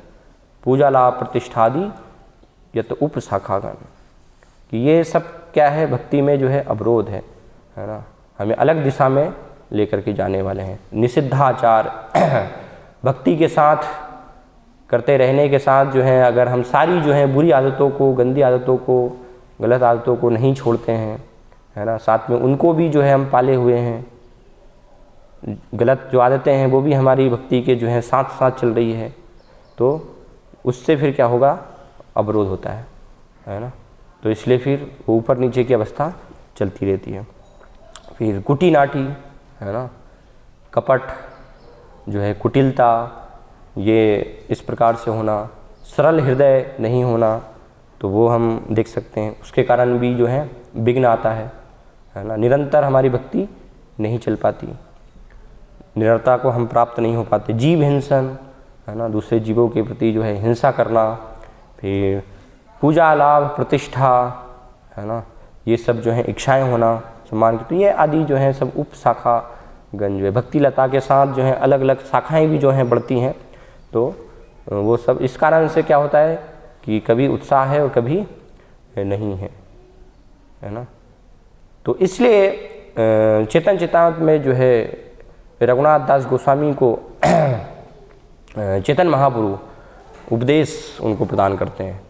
पूजा लाभ प्रतिष्ठादि यत उपशाखागण, कि ये सब क्या है, भक्ति में जो है अवरोध है ना, हमें अलग दिशा में लेकर के जाने वाले हैं। निषिद्धाचार भक्ति के साथ करते रहने के साथ जो है अगर हम सारी जो है बुरी आदतों को, गंदी आदतों को, गलत आदतों को नहीं छोड़ते हैं, है ना, साथ में उनको भी जो है हम पाले हुए हैं, गलत जो आदतें हैं वो भी हमारी भक्ति के जो है साथ साथ चल रही है, तो उससे फिर क्या होगा, अवरोध होता है ना। तो इसलिए फिर वो ऊपर नीचे की अवस्था चलती रहती है। फिर कुटी नाटी, है ना, कपट जो है, कुटिलता, ये इस प्रकार से होना, सरल हृदय नहीं होना, तो वो हम देख सकते हैं, उसके कारण भी जो है विघ्न आता है ना। निरंतर हमारी भक्ति नहीं चल पाती, निरंतरता को हम प्राप्त नहीं हो पाते। जीव हिंसन, है ना, दूसरे जीवों के प्रति जो है हिंसा करना। फिर पूजा लाभ प्रतिष्ठा, है ना, ये सब जो है इच्छाएं होना, सम्मान की, तो ये आदि जो है सब उपशाखा गण जो है भक्ति लता के साथ जो है अलग अलग शाखाएं भी जो हैं बढ़ती हैं। तो वो सब इस कारण से क्या होता है कि कभी उत्साह है और कभी नहीं है ना। तो इसलिए चेतन चित्तामृत में जो है रघुनाथ दास गोस्वामी को चेतन महाप्रभु उपदेश उनको प्रदान करते हैं,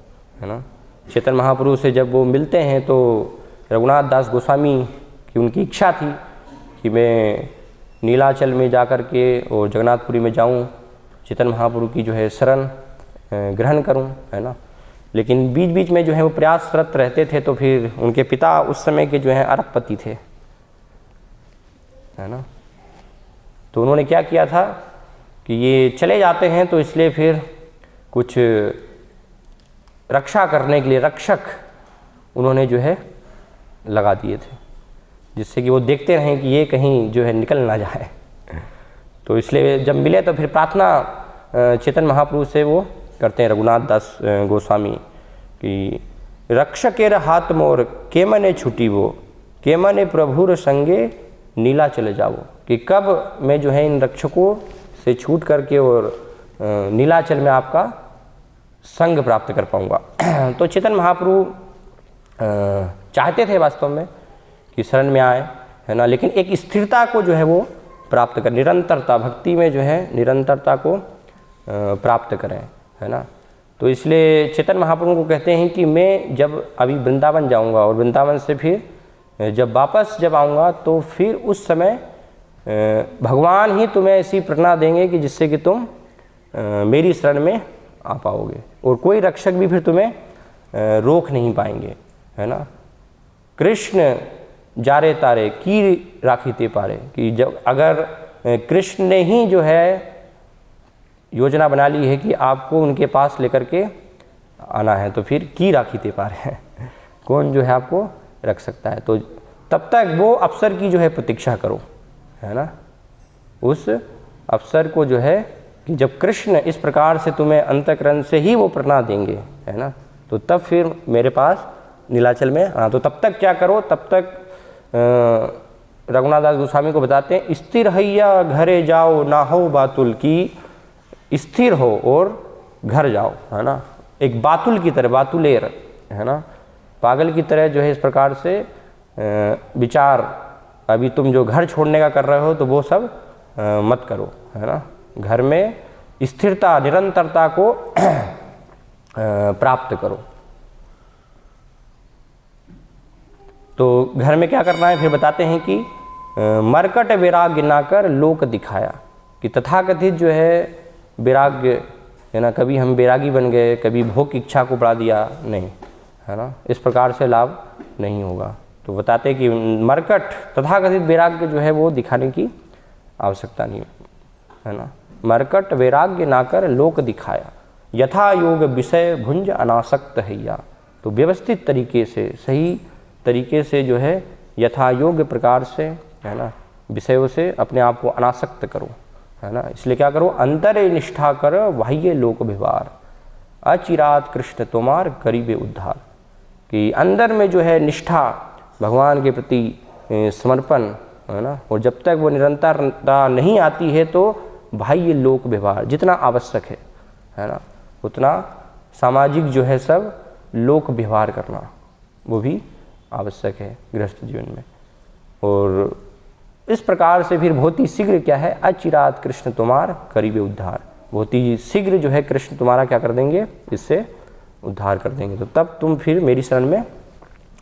है ना। चेतन महाप्रभु से जब वो मिलते हैं तो रघुनाथ दास गोस्वामी की उनकी इच्छा थी कि मैं नीलाचल में जाकर के और जगन्नाथपुरी में जाऊं, चेतन महाप्रभु की जो है शरण ग्रहण करूं, है ना। लेकिन बीच बीच में जो है वो प्रयासरत रहते थे, तो फिर उनके पिता उस समय के जो है अरबपति थे, है ना। तो उन्होंने क्या किया था कि ये चले जाते हैं, तो इसलिए फिर कुछ रक्षा करने के लिए रक्षक उन्होंने जो है लगा दिए थे, जिससे कि वो देखते रहें कि ये कहीं जो है निकल ना जाए। तो इसलिए जब मिले तो फिर प्रार्थना चेतन महाप्रभु से वो करते हैं, रघुनाथ दास गोस्वामी, कि रक्षकेर हाथ मोर के मने छुटी वो, के मने प्रभुर संगे नीला चले जाओ, कि कब मैं जो है इन रक्षकों से छूट करके और नीलाचल में आपका संग प्राप्त कर पाऊंगा। तो चेतन महाप्रभु चाहते थे वास्तव में कि शरण में आए, है ना, लेकिन एक स्थिरता को जो है वो प्राप्त कर, निरंतरता भक्ति में जो है निरंतरता को प्राप्त करें, है ना। तो इसलिए चेतन महाप्रभु को कहते हैं कि मैं जब अभी वृंदावन जाऊंगा और वृंदावन से फिर जब वापस जब आऊँगा तो फिर उस समय भगवान ही तुम्हें ऐसी प्रेरणा देंगे कि जिससे कि तुम मेरी शरण में आ पाओगे और कोई रक्षक भी फिर तुम्हें रोक नहीं पाएंगे, है ना। कृष्ण जारे तारे की राखी ते पारे, कि जब अगर कृष्ण ने ही जो है योजना बना ली है कि आपको उनके पास लेकर के आना है, तो फिर की राखी ते पारे है, कौन जो है आपको रख सकता है। तो तब तक वो अवसर की जो है प्रतीक्षा करो, है ना, उस अवसर को जो है कि जब कृष्ण इस प्रकार से तुम्हें अंतःकरण से ही वो प्रेरणा देंगे, है ना, तो तब फिर मेरे पास नीलाचल में हाँ। तो तब तक क्या करो, तब तक रघुनाथ दास गोस्वामी को बताते हैं, स्थिर हैया घरे जाओ ना हो बातुल, की स्थिर हो और घर जाओ, है ना। एक बातुल की तरह, बातुलेर, है ना, पागल की तरह जो है इस प्रकार से विचार, अभी तुम जो घर छोड़ने का कर रहे हो तो वो सब मत करो, है ना। घर में स्थिरता निरंतरता को प्राप्त करो। तो घर में क्या करना है, फिर बताते हैं कि मरकट वैराग्य ना कर लोक दिखाया, कि तथाकथित जो है वैराग्य, है ना, कभी हम वैरागी बन गए, कभी भोग की इच्छा को बढ़ा दिया, नहीं, है ना, इस प्रकार से लाभ नहीं होगा। तो बताते हैं कि मरकट तथाकथित वैराग्य जो है वो दिखाने की आवश्यकता नहीं, है ना। मरकट वैराग्य ना कर लोक दिखाया, यथा योग विषय भुंज अनासक्त हैया। तो व्यवस्थित तरीके से, सही तरीके से जो है यथा योग्य प्रकार से, है ना, विषयों से अपने आप को अनासक्त करो। है ना। इसलिए क्या करो, अंतरे निष्ठा कर बाह्य लोक व्यवहार, अचिरात कृष्ण तुम्हार करीबे उद्धार। कि अंदर में जो है निष्ठा, भगवान के प्रति समर्पण, है ना, और जब तक वो निरंतरता नहीं आती है तो बाह्य लोक व्यवहार जितना आवश्यक है ना, उतना सामाजिक जो है सब लोक व्यवहार करना वो भी आवश्यक है गृहस्थ जीवन में। और इस प्रकार से फिर बहुत ही शीघ्र क्या है, अचिरात कृष्ण तुम्हार करीबे उद्धार, बहुत ही शीघ्र जो है कृष्ण तुम्हारा क्या कर देंगे, इससे उद्धार कर देंगे। तो तब तुम फिर मेरी शरण में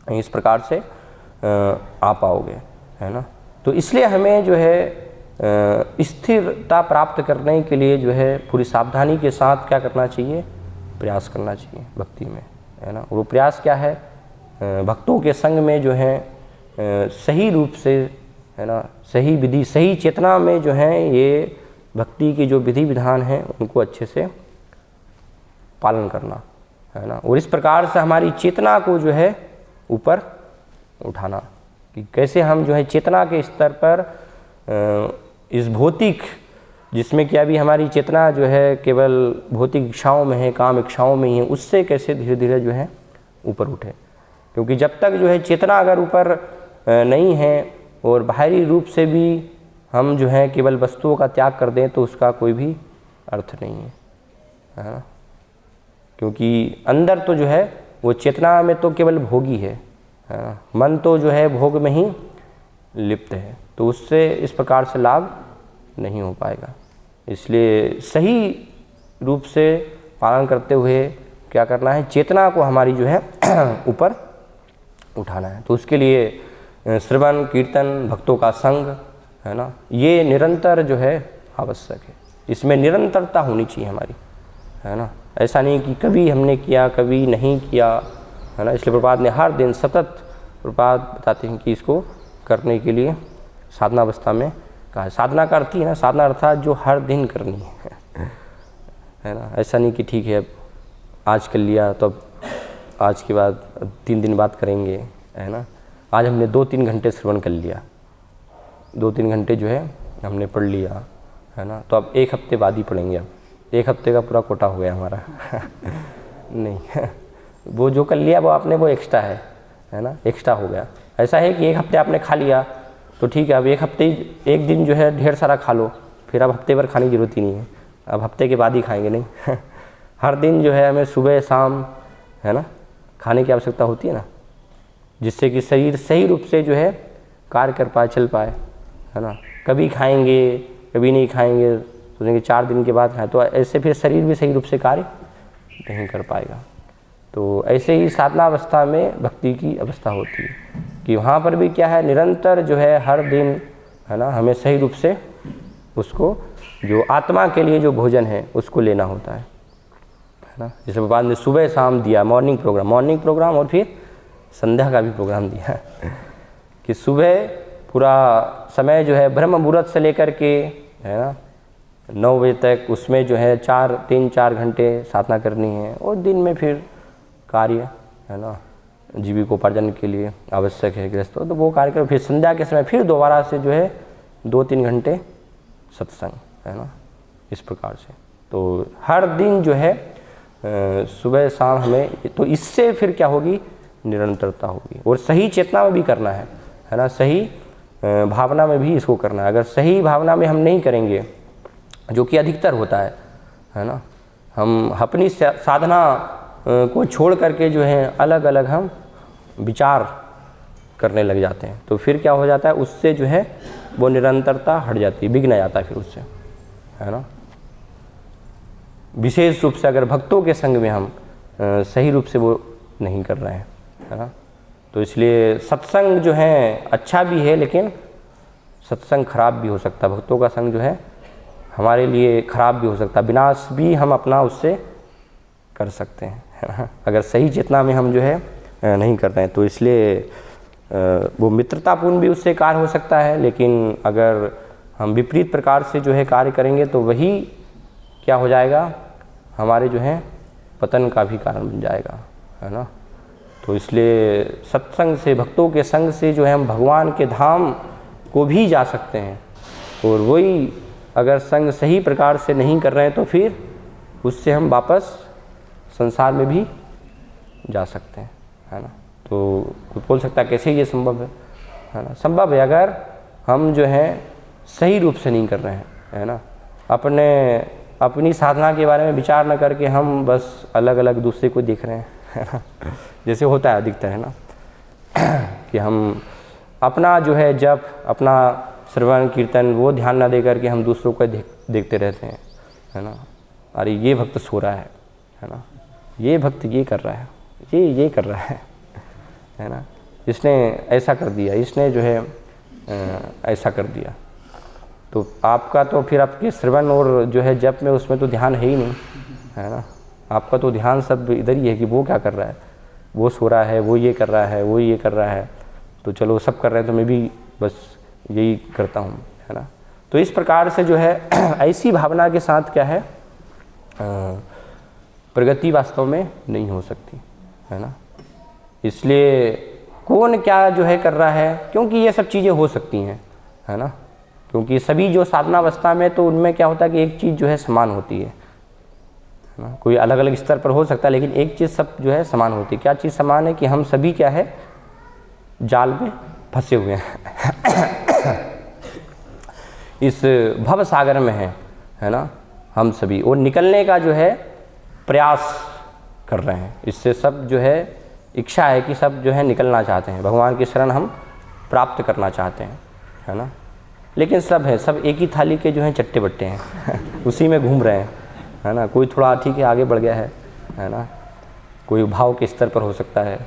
इस प्रकार से आ पाओगे, है ना। तो इसलिए हमें जो है स्थिरता प्राप्त करने के लिए जो है पूरी सावधानी के साथ क्या करना चाहिए, प्रयास करना चाहिए भक्ति में, है ना। वो प्रयास क्या है, भक्तों के संग में जो है सही रूप से, है ना, सही विधि सही चेतना में जो है ये भक्ति के जो विधि विधान हैं उनको अच्छे से पालन करना, है ना। और इस प्रकार से हमारी चेतना को जो है ऊपर उठाना, कि कैसे हम जो है चेतना के स्तर पर इस भौतिक, जिसमें क्या भी हमारी चेतना जो है केवल भौतिक इच्छाओं में है, काम इच्छाओं में ही है, उससे कैसे धीरे धीरे जो है ऊपर उठे। क्योंकि जब तक जो है चेतना अगर ऊपर नहीं है और बाहरी रूप से भी हम जो है केवल वस्तुओं का त्याग कर दें तो उसका कोई भी अर्थ नहीं है ना। क्योंकि अंदर तो जो है वो चेतना में तो केवल भोगी है ना, मन तो जो है भोग में ही लिप्त है, तो उससे इस प्रकार से लाभ नहीं हो पाएगा। इसलिए सही रूप से पालन करते हुए क्या करना है, चेतना को हमारी जो है ऊपर उठाना है। तो उसके लिए श्रवण कीर्तन, भक्तों का संग, है ना, ये निरंतर जो है आवश्यक है। इसमें निरंतरता होनी चाहिए हमारी, है ना। ऐसा नहीं कि कभी हमने किया कभी नहीं किया, है ना। इसलिए प्रभुपाद ने हर दिन सतत, प्रभुपाद बताते हैं कि इसको करने के लिए साधना अवस्था में कहा है। साधना का अर्थ ही है ना, साधना अर्थात जो हर दिन करनी है ना। ऐसा नहीं कि ठीक है आज कर लिया तो अब आज के बाद 3 दिन बाद करेंगे, है ना। आज हमने 2-3 घंटे श्रवण कर लिया, 2-3 घंटे जो है हमने पढ़ लिया, है ना, तो अब 1 हफ्ते बाद ही पढ़ेंगे। अब 1 हफ्ते का पूरा कोटा हो गया हमारा नहीं वो जो कर लिया वो आपने वो एक्स्ट्रा है ना, एक्स्ट्रा हो गया। ऐसा है कि 1 हफ्ते आपने खा लिया तो ठीक है, अब 1 हफ्ते 1 दिन जो है ढेर सारा खा लो, फिर अब हफ्ते भर खाने की ज़रूरत ही नहीं है, अब हफ्ते के बाद ही खाएंगे नहीं हर दिन जो है हमें सुबह शाम, है ना, खाने की आवश्यकता होती है ना, जिससे कि शरीर सही रूप से जो है कार्य कर पाए, चल पाए, है ना। कभी खाएंगे कभी नहीं खाएंगे, सोचेंगे 4 दिन के बाद खाएं, तो ऐसे फिर शरीर भी सही रूप से कार्य नहीं कर पाएगा। तो ऐसे ही साधना अवस्था में भक्ति की अवस्था होती है कि वहाँ पर भी क्या है, निरंतर जो है हर दिन, है ना, हमें सही रूप से उसको जो आत्मा के लिए जो भोजन है उसको लेना होता है ना। जैसे भगवान ने सुबह शाम दिया मॉर्निंग प्रोग्राम और फिर संध्या का भी प्रोग्राम दिया कि सुबह पूरा समय जो है ब्रह्म मुहूर्त से लेकर के, है ना, 9 बजे तक उसमें जो है 3-4 घंटे साधना करनी है, और दिन में फिर कार्य, है ना, जीविकोपार्जन के लिए आवश्यक है गृहस्थ, तो वो कार्य करो। फिर संध्या के समय फिर दोबारा से जो है 2-3 घंटे सत्संग, है ना, इस प्रकार से। तो हर दिन जो है सुबह शाम हमें, तो इससे फिर क्या होगी, निरंतरता होगी। और सही चेतना में भी करना है ना, सही भावना में भी इसको करना है। अगर सही भावना में हम नहीं करेंगे, जो कि अधिकतर होता है ना, हम अपनी साधना को छोड़ करके जो है अलग अलग हम विचार करने लग जाते हैं, तो फिर क्या हो जाता है, उससे जो है वो निरंतरता हट जाती है, बिगड़ जाता है फिर उससे, है ना। विशेष रूप से अगर भक्तों के संग में हम सही रूप से वो नहीं कर रहे हैं, है ना, तो इसलिए सत्संग जो है अच्छा भी है, लेकिन सत्संग खराब भी हो सकता है। भक्तों का संग जो है हमारे लिए खराब भी हो सकता है, विनाश भी हम अपना उससे कर सकते हैं, है ना, अगर सही चेतना में हम जो है नहीं कर रहे हैं। तो इसलिए वो मित्रतापूर्ण भी उससे कार्य हो सकता है, लेकिन अगर हम विपरीत प्रकार से जो है कार्य करेंगे तो वही क्या हो जाएगा, हमारे जो है पतन का भी कारण बन जाएगा, है ना। तो इसलिए सत्संग से, भक्तों के संग से जो है हम भगवान के धाम को भी जा सकते हैं, और वही अगर संग सही प्रकार से नहीं कर रहे हैं तो फिर उससे हम वापस संसार में भी जा सकते हैं, है ना। तो कोई बोल सकता है कैसे ये संभव है ना। संभव है अगर हम जो है सही रूप से नहीं कर रहे हैं, है ना। अपनी साधना के बारे में विचार न करके हम बस अलग अलग दूसरे को देख रहे हैं, है ना। जैसे होता है अधिकतर, है ना, कि हम अपना जो है जब अपना श्रवण कीर्तन वो ध्यान ना दे करके हम दूसरों को देखते रहते हैं, है ना। अरे ये भक्त सो रहा है ना, ये भक्त ये कर रहा है, ये कर रहा है ना, इसने ऐसा कर दिया, इसने जो है ऐसा कर दिया। तो आपका तो फिर आपके श्रवण और जो है जप में उसमें तो ध्यान है ही नहीं, है ना। आपका तो ध्यान सब इधर ही है कि वो क्या कर रहा है, वो सो रहा है, वो ये कर रहा है, वो ये कर रहा है, तो चलो सब कर रहे हैं तो मैं भी बस यही करता हूँ, है ना। तो इस प्रकार से जो है ऐसी भावना के साथ क्या है प्रगति वास्तव में नहीं हो सकती, है ना। इसलिए कौन क्या जो है कर रहा है, क्योंकि ये सब चीज़ें हो सकती हैं, है ना। क्योंकि सभी जो साधना अवस्था में तो उनमें क्या होता है कि एक चीज़ जो है समान होती है ना। कोई अलग अलग स्तर पर हो सकता है लेकिन एक चीज़ सब जो है समान होती है। क्या चीज़ समान है कि हम सभी क्या है जाल में फंसे हुए हैं इस भव सागर में है ना हम सभी, और निकलने का जो है प्रयास कर रहे हैं। इससे सब जो है इच्छा है कि सब जो है निकलना चाहते हैं, भगवान की शरण हम प्राप्त करना चाहते हैं, है ना। लेकिन सब एक ही थाली के जो हैं चट्टे बट्टे हैं उसी में घूम रहे हैं, है ना। कोई थोड़ा ठीक है आगे बढ़ गया है ना, कोई भाव के स्तर पर हो सकता है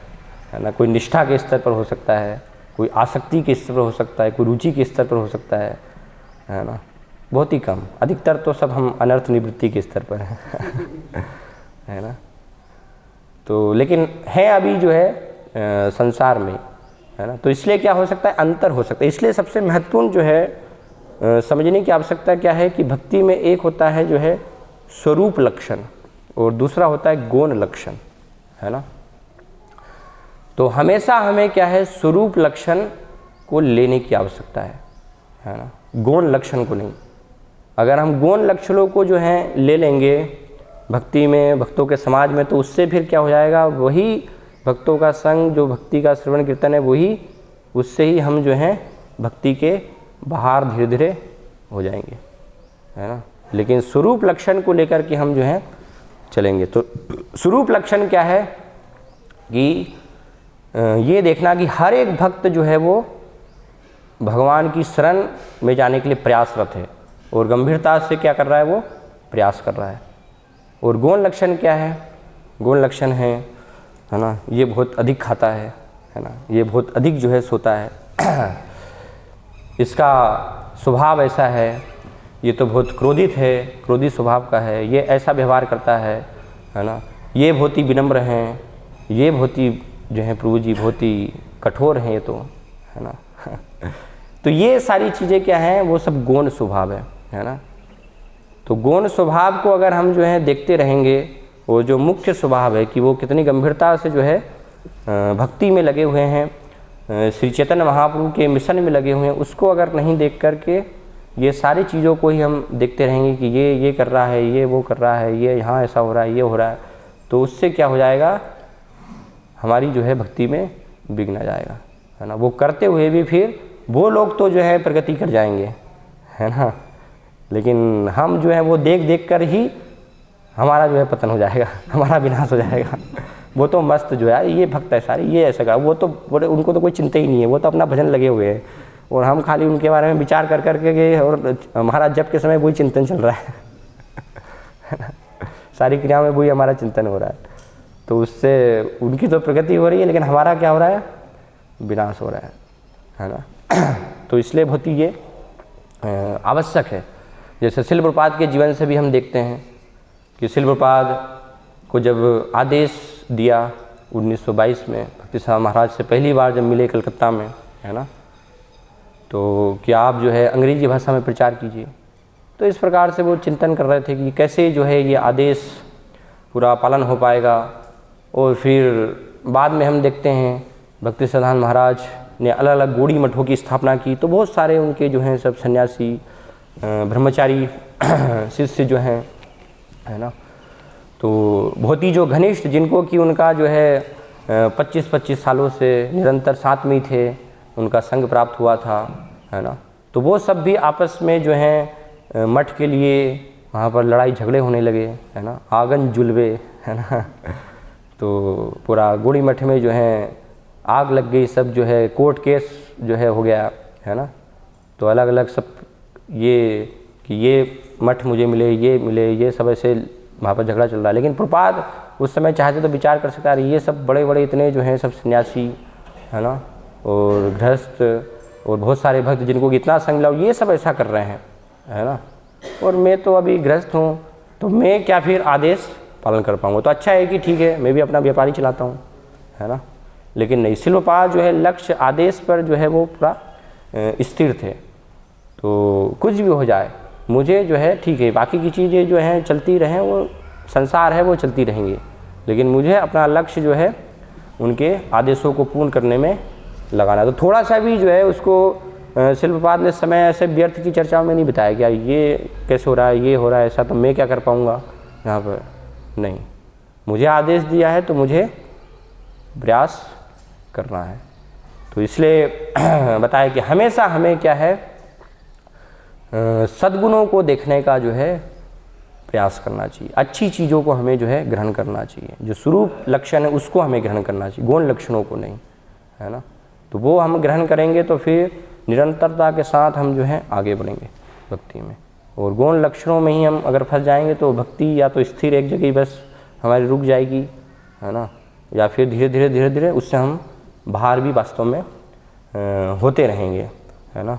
ना, कोई निष्ठा के स्तर पर हो सकता है, कोई आसक्ति के स्तर पर हो सकता है, कोई रुचि के स्तर पर हो सकता है ना। बहुत ही कम, अधिकतर तो सब हम अनर्थ निवृत्ति के स्तर पर हैं है ना। तो लेकिन है अभी जो है संसार में, है ना। तो इसलिए क्या हो सकता है, अंतर हो सकता है। इसलिए सबसे महत्वपूर्ण जो है समझने की आवश्यकता क्या है कि भक्ति में एक होता है जो है स्वरूप लक्षण और दूसरा होता है गौण लक्षण, है ना। तो हमेशा हमें क्या है स्वरूप लक्षण को लेने की आवश्यकता है ना, गौण लक्षण को नहीं। अगर हम गौण लक्षणों को जो है ले लेंगे भक्ति में, भक्तों के समाज में, तो उससे फिर क्या हो जाएगा, वही भक्तों का संग जो भक्ति का श्रवण कीर्तन है वही, उससे ही हम जो हैं भक्ति के बाहर धीरे धीरे हो जाएंगे, है ना। लेकिन स्वरूप लक्षण को लेकर के हम जो हैं चलेंगे। तो स्वरूप लक्षण क्या है कि ये देखना कि हर एक भक्त जो है वो भगवान की शरण में जाने के लिए प्रयासरत है और गंभीरता से क्या कर रहा है, वो प्रयास कर रहा है। और गौण लक्षण क्या है, गौण लक्षण है ना, ये बहुत अधिक खाता है ना, ये बहुत अधिक जो है सोता है इसका स्वभाव ऐसा है, ये तो बहुत क्रोधित है, क्रोधी स्वभाव का है, ये ऐसा व्यवहार करता है ना, ये बहुत ही विनम्र हैं, ये बहुत ही जो है प्रभु जी बहुत ही कठोर हैं ये तो, है ना तो ये सारी चीज़ें क्या हैं, वो सब गौण स्वभाव है ना। तो गौण स्वभाव को अगर हम जो है देखते रहेंगे, वो जो मुख्य स्वभाव है कि वो कितनी गंभीरता से जो है भक्ति में लगे हुए हैं, श्री चैतन्य महाप्रभु के मिशन में लगे हुए हैं, उसको अगर नहीं देख करके ये सारी चीज़ों को ही हम देखते रहेंगे कि ये कर रहा है, ये वो कर रहा है, ये यहाँ ऐसा हो रहा है, ये हो रहा है, तो उससे क्या हो जाएगा, हमारी जो है भक्ति में विघ्न आ जाएगा, है ना। वो करते हुए भी फिर वो लोग तो जो है प्रगति कर जाएंगे, है ना, लेकिन हम जो है वो देख देख कर ही हमारा जो है पतन हो जाएगा, हमारा विनाश हो जाएगा। वो तो मस्त जो है ये भक्त ऐसा ये ऐसा का, वो तो उनको तो कोई चिंता ही नहीं है, वो तो अपना भजन लगे हुए हैं और हम खाली उनके बारे में विचार कर करके गए और हमारा जब के समय वही चिंतन चल रहा है सारी क्रिया में वही हमारा चिंतन हो रहा है। तो उससे उनकी तो प्रगति हो रही है लेकिन हमारा क्या हो रहा है, विनाश हो रहा है ना। तो इसलिए बहुत ही ये आवश्यक है। जैसे शिल प्रपात के जीवन से भी हम देखते हैं कि शिल प्रपात को जब आदेश दिया 1922 में भक्ति साहब महाराज से पहली बार जब मिले कलकत्ता में, है ना, तो कि आप जो है अंग्रेजी भाषा में प्रचार कीजिए। तो इस प्रकार से वो चिंतन कर रहे थे कि कैसे जो है ये आदेश पूरा पालन हो पाएगा। और फिर बाद में हम देखते हैं भक्ति सिद्धांत महाराज ने अलग अलग गौड़ी मठों की स्थापना की, तो बहुत सारे उनके जो हैं सब सन्यासी ब्रह्मचारी शिष्य जो हैं, है ना, तो बहुत ही जो घनिष्ठ, जिनको कि उनका जो है 25-25 सालों से निरंतर साथ में ही थे, उनका संग प्राप्त हुआ था, है ना, तो वो सब भी आपस में जो हैं मठ के लिए वहाँ पर लड़ाई झगड़े होने लगे, है ना, आगन जुलवे, है ना, तो पूरा गोड़ी मठ में जो है आग लग गई, सब जो है कोर्ट केस जो है हो गया, है ना, तो अलग अलग सब ये कि ये मठ मुझे मिले, ये मिले, ये सब ऐसे वहाँ पर झगड़ा चल रहा है। लेकिन प्रभुपाद उस समय चाहते तो विचार कर सकता है, ये सब बड़े बड़े इतने जो हैं सब सन्यासी, है ना, और गृहस्थ और बहुत सारे भक्त जिनको इतना संग मिला, ये सब ऐसा कर रहे हैं, है ना, और मैं तो अभी गृहस्थ हूँ, तो मैं क्या फिर आदेश पालन कर पाऊँगा। तो अच्छा है कि ठीक है, मैं भी अपना व्यापारी चलाता हूँ, है ना, लेकिन नहीं, शिलपाद जो है लक्ष्य आदेश पर जो है वो पूरा स्थिर थे। तो कुछ भी हो जाए मुझे जो है ठीक है, बाकी की चीज़ें जो हैं चलती रहें, वो संसार है वो चलती रहेंगी, लेकिन मुझे अपना लक्ष्य जो है उनके आदेशों को पूर्ण करने में लगाना। तो थोड़ा सा भी जो है उसको शिल्पपाद ने समय ऐसे व्यर्थ की चर्चाओं में नहीं बिताया कि ये कैसे हो रहा है, ये हो रहा है, ऐसा तो मैं क्या कर पाऊँगा यहाँ पर, नहीं, मुझे आदेश दिया है तो मुझे प्रयास करना है। तो इसलिए बताया कि हमेशा हमें क्या है, सद्गुणों को देखने का जो है प्रयास करना चाहिए, अच्छी चीज़ों को हमें जो है ग्रहण करना चाहिए, जो स्वरूप लक्षण है उसको हमें ग्रहण करना चाहिए, गौण लक्षणों को नहीं, है ना, तो वो हम ग्रहण करेंगे तो फिर निरंतरता के साथ हम जो है आगे बढ़ेंगे भक्ति में। और गौण लक्षणों में ही हम अगर फंस जाएंगे तो भक्ति या तो स्थिर एक जगह बस हमारी रुक जाएगी, है ना, या फिर धीरे धीरे उससे हम बाहर भी वास्तव में होते रहेंगे, है ना।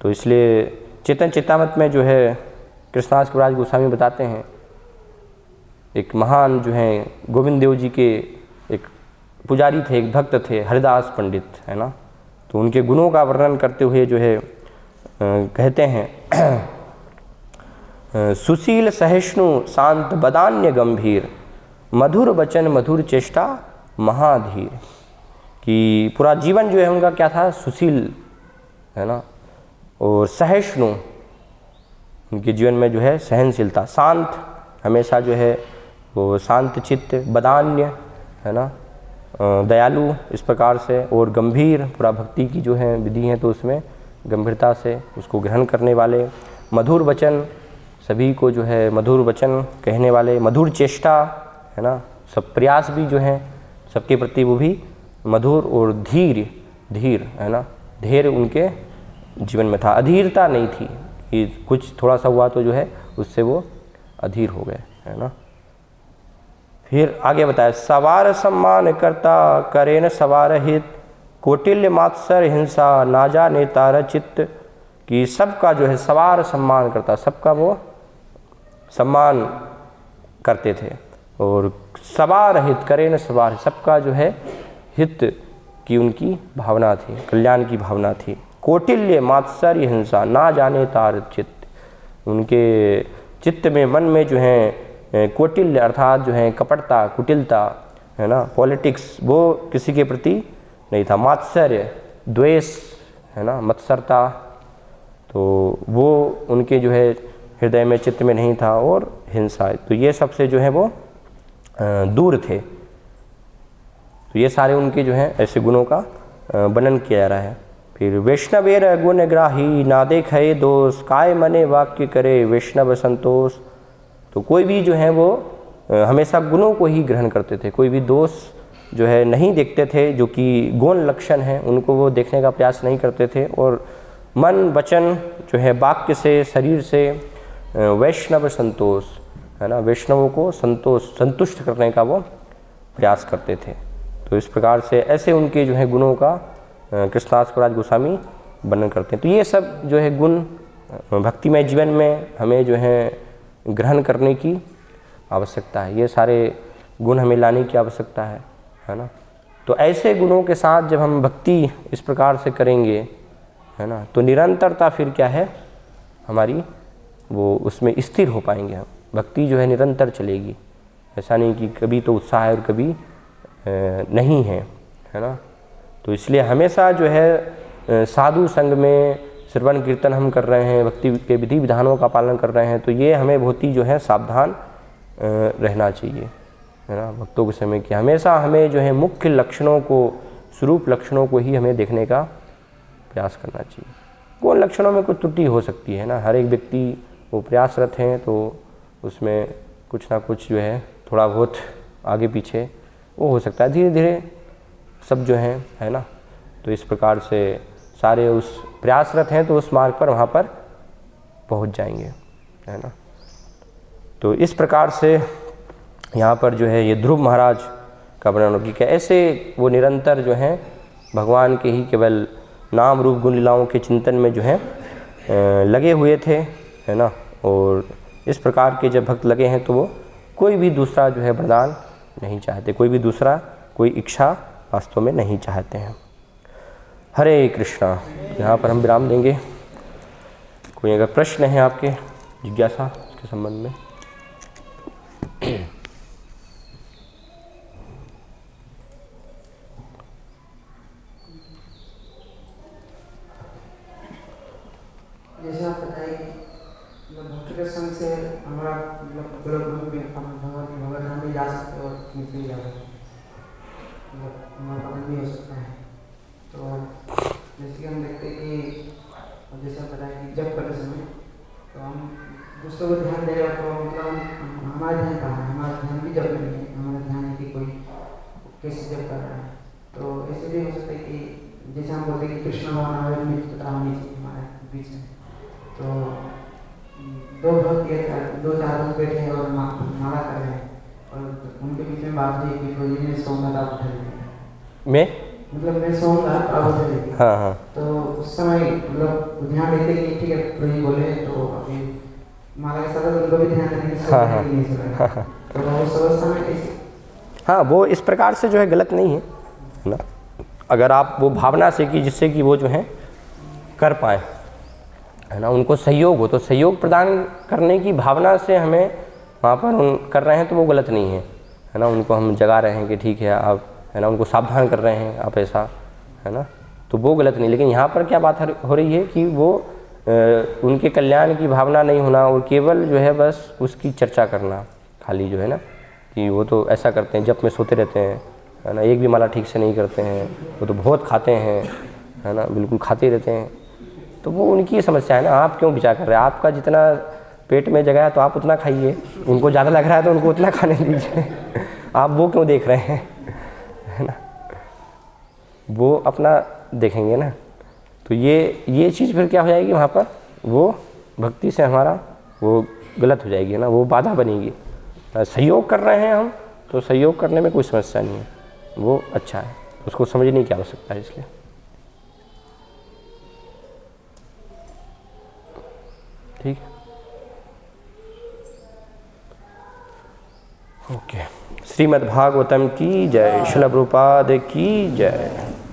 तो इसलिए चेतन चित्तामृत में जो है कृष्णदास कविराज गोस्वामी बताते हैं, एक महान जो है गोविंद देव जी के एक पुजारी थे, एक भक्त थे, हरिदास पंडित, है ना, तो उनके गुणों का वर्णन करते हुए जो है कहते हैं सुशील सहिष्णु शांत बदान्य गंभीर मधुर वचन मधुर चेष्टा महाधीर, कि पूरा जीवन जो है उनका क्या था, सुशील, है ना, और सहिष्णु, उनके जीवन में जो है सहनशीलता, शांत, हमेशा जो है वो शांत चित्त, बदान्य, है ना, दयालु इस प्रकार से, और गंभीर, पूरा भक्ति की जो है विधि है तो उसमें गंभीरता से उसको ग्रहण करने वाले, मधुर वचन, सभी को जो है मधुर वचन कहने वाले, मधुर चेष्टा, है ना, सब प्रयास भी जो है सबके प्रति वो भी मधुर, और धीर, है ना, धैर्य उनके जीवन में था, अधीरता नहीं थी कि कुछ थोड़ा सा हुआ तो जो है उससे वो अधीर हो गए, है ना। फिर आगे बताया सवार सम्मान करता करे न सवार हित कोटिल्य मात्सर हिंसा ना जाने तार चित्त, कि सबका जो है सवार सम्मान करता, सबका वो सम्मान करते थे, और सवार हित करे न सवार, सबका जो है हित की उनकी भावना थी, कल्याण की भावना थी। कोटिल्य मात्सर्य हिंसा ना जाने तार चित्त, उनके चित्त में मन में जो है कोटिल्य अर्थात जो है कपटता, कुटिलता, है ना, पॉलिटिक्स, वो किसी के प्रति नहीं था, मात्सर्य द्वेष, है ना, मत्सरता, तो वो उनके जो है हृदय में चित्त में नहीं था, और हिंसा, तो ये सबसे जो है वो दूर थे। तो ये सारे उनके जो हैं ऐसे गुणों का वर्णन किया जा रहा है। फिर वैष्णवेर गुण ग्राही ना देखे दोष काय मने वाक्य करे वैष्णव संतोष, तो कोई भी जो है वो हमेशा गुणों को ही ग्रहण करते थे, कोई भी दोष जो है नहीं देखते थे, जो कि गौण लक्षण है उनको वो देखने का प्रयास नहीं करते थे, और मन वचन जो है वाक्य से शरीर से वैष्णव संतोष, है ना, वैष्णवों को संतुष्ट करने का वो प्रयास करते थे। तो इस प्रकार से ऐसे उनके जो है गुणों का कृष्णदास कविराज गोस्वामी वर्णन करते हैं। तो ये सब जो है गुण भक्तिमय जीवन में हमें जो है ग्रहण करने की आवश्यकता है, ये सारे गुण हमें लाने की आवश्यकता है ना। तो ऐसे गुणों के साथ जब हम भक्ति इस प्रकार से करेंगे, है ना, तो निरंतरता फिर क्या है हमारी, वो उसमें स्थिर हो पाएंगे हम, भक्ति जो है निरंतर चलेगी, ऐसा नहीं कि कभी तो उत्साह है और कभी नहीं है ना। तो इसलिए हमेशा जो है साधु संग में श्रवण कीर्तन हम कर रहे हैं, भक्ति के विधि विधानों का पालन कर रहे हैं, तो ये हमें बहुत ही जो है सावधान रहना चाहिए, है ना। भक्तों के समय कि हमेशा हमें जो है मुख्य लक्षणों को, स्वरूप लक्षणों को ही हमें देखने का प्रयास करना चाहिए। कौन लक्षणों में कुछ त्रुटि हो सकती है ना, हर एक व्यक्ति वो प्रयासरत हैं तो उसमें कुछ ना कुछ जो है थोड़ा बहुत आगे पीछे वो हो सकता है, धीरे धीरे सब जो है ना। तो इस प्रकार से सारे उस प्रयासरत हैं तो उस मार्ग पर वहाँ पर पहुँच जाएंगे, है ना। तो इस प्रकार से यहाँ पर जो है ये ध्रुव महाराज का वर्णन कि ऐसे वो निरंतर जो है भगवान के ही केवल नाम रूप गुण लीलाओं के चिंतन में जो है लगे हुए थे, है ना। और इस प्रकार के जब भक्त लगे हैं तो वो कोई भी दूसरा जो है वरदान नहीं चाहते, कोई भी दूसरा कोई इच्छा वास्तव में नहीं चाहते हैं। हरे कृष्णा। यहाँ पर हम विराम देंगे। कोई अगर प्रश्न है आपके, जिज्ञासा इसके संबंध में? जैसे आप बताए कि भक्ति संग से हमारा भगवान हम भी जा सकते और निकल जा सकते, हमारा पतन भी हो सकता है। तो जैसे कि हम देखते हैं कि जैसे आप बताए कि जब करते समय तो हम दूसरों को ध्यान दे रहे तो मतलब हमारा ध्यान कहाँ है, हमारा ध्यान भी जब नहीं है, हमारा ध्यान है कि कोई कैसे जब कर रहा है। तो ऐसे भी हो सकता है कि जैसे हम बोलते हैं कि कृष्ण भगवान हमारे मित्रता होनी चाहिए हमारे बीच में। तो दो चार लोग बैठे हैं और माला कर रहे हैं और उनके बीच में बात हुई कि कोई ने सोमनाथ आप उठा लेंगे, मैं सोमनाथ आप उठा लेंगे। हाँ। तो उस समय मतलब ध्यान देते कि ठीक है प्रभु बोले तो अभी माला के साथ उनको भी ध्यान देने की नहीं सुना। तो उस अवस्था में कैसे? हाँ, वो इस प्रकार से जो है गलत नहीं है ना। अगर आप वो भावना से कि जिससे कि वो जो है कर पाए, है ना, उनको सहयोग हो, तो सहयोग प्रदान करने की भावना से हमें वहाँ पर उन कर रहे हैं तो वो गलत नहीं है ना। उनको हम जगा रहे हैं कि ठीक है आप, है ना, उनको सावधान कर रहे हैं आप ऐसा, है ना, तो वो गलत नहीं। लेकिन यहाँ पर क्या बात हो रही है कि वो उनके कल्याण की भावना नहीं होना और केवल जो है बस उसकी चर्चा करना खाली, जो है ना, कि वो तो ऐसा करते हैं, जब में सोते रहते हैं, है ना, एक भी माला ठीक से नहीं करते हैं, वो तो बहुत खाते हैं, है ना, बिल्कुल खाते रहते हैं। तो वो उनकी समस्या है ना। आप क्यों विचार कर रहे हैं? आपका जितना पेट में जगह है तो आप उतना खाइए, उनको ज़्यादा लग रहा है तो उनको उतना खाने दीजिए। आप वो क्यों देख रहे हैं, है ना, वो अपना देखेंगे ना। तो ये चीज़ फिर क्या हो जाएगी वहाँ पर, वो भक्ति से हमारा वो गलत हो जाएगी ना, वो बाधा बनेगी। सहयोग कर रहे हैं हम तो सहयोग करने में कोई समस्या नहीं है, वो अच्छा है, उसको समझने की आवश्यकता है। इसलिए ठीक है, ओके। श्रीमद् भागवतम की जय, श्रील प्रभुपाद की जय।